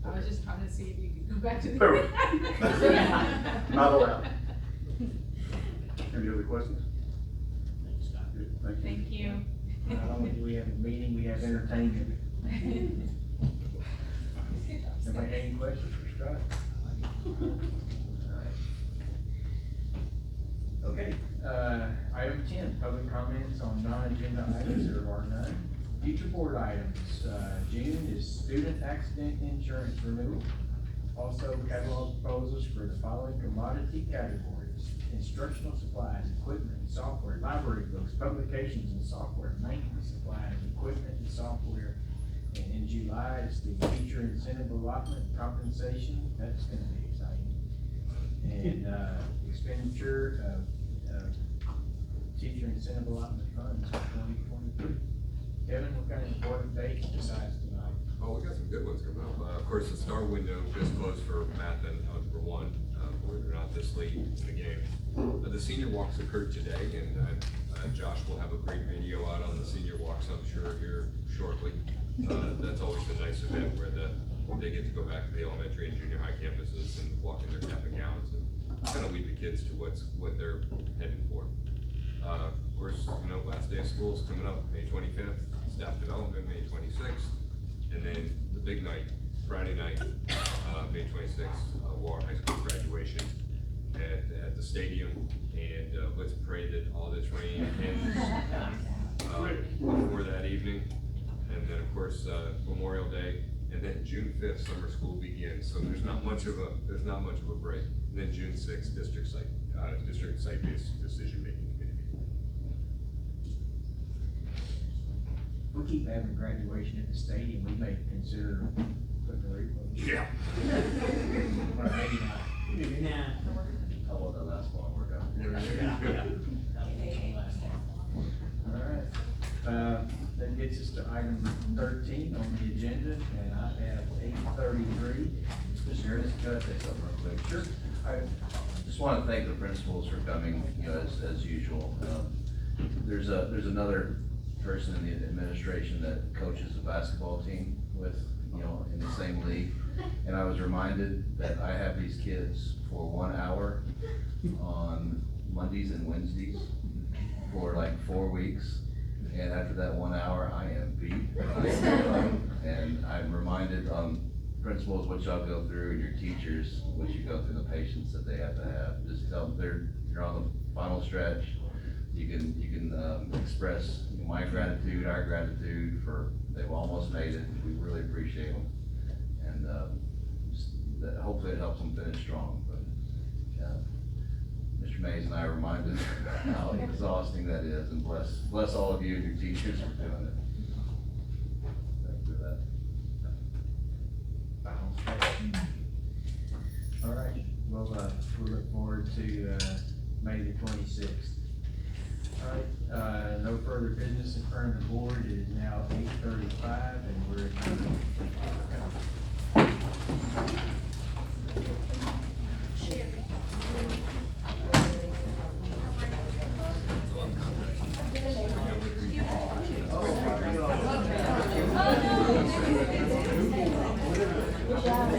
I was just trying to see if you could go back to the. There we go. Not allowed. Any other questions? Thanks, Scott. Thank you. Thank you. Not only do we have a meeting, we have entertainment. Anybody have any questions for Scott? Okay, item 10, public comments on non-agenda items. There are none. Future board items, June is student accident insurance renewal. Also, catalog proposals for the following commodity categories: instructional supplies, equipment, software, library books, publications and software, maintenance supplies, equipment and software. And in July, it's the teacher incentive allotment compensation. That's gonna be exciting. And, expenditure of teacher incentive allotment funds for 2023. Kevin, what kind of important dates besides tonight? Oh, we got some good ones coming up. Of course, the star window just closed for math and algebra 1. Believe it or not, this late in the game. The senior walks occurred today, and Josh will have a great video out on the senior walks, I'm sure, here shortly. That's always a nice event where they get to go back to the elementary and junior high campuses and walk in their cap and gowns and kind of lead the kids to what they're heading for. Of course, last day of school is coming up, May 25th, staff development, May 26th, and then the big night, Friday night, May 26th, Waller High School graduation at the stadium, and let's pray that all this rain ends before that evening, and then of course Memorial Day, and then June 5th, summer school begins. So there's not much of a break. And then June 6th, district site-based decision-making committee meeting. We keep having graduation at the stadium, we may consider putting a refund. Yeah. Or maybe not. Nah. How about that last one work out? All right, that gets us to item 13 on the agenda, and I have 8:33. Mr. Harris, can I say something real quick? Sure. I just want to thank the principals for coming, as usual. There's another person in the administration that coaches the basketball team with, in the same league. And I was reminded that I have these kids for 1 hour on Mondays and Wednesdays for like 4 weeks. And after that 1 hour, I am beat. And I'm reminded, principals, what y'all go through, and your teachers, what you go through, the patience that they have to have. Just tell them you're on the final stretch. You can express my gratitude, our gratitude for, they've almost made it. We really appreciate them. And hopefully it helps them finish strong. But Mr. Mays and I are reminded how exhausting that is, and bless all of you and your teachers for doing it. Thank you for that. All right, well, we look forward to May the 26th. All right, no further business in front of the board. It is now 8:35, and we're adjourned. Good job.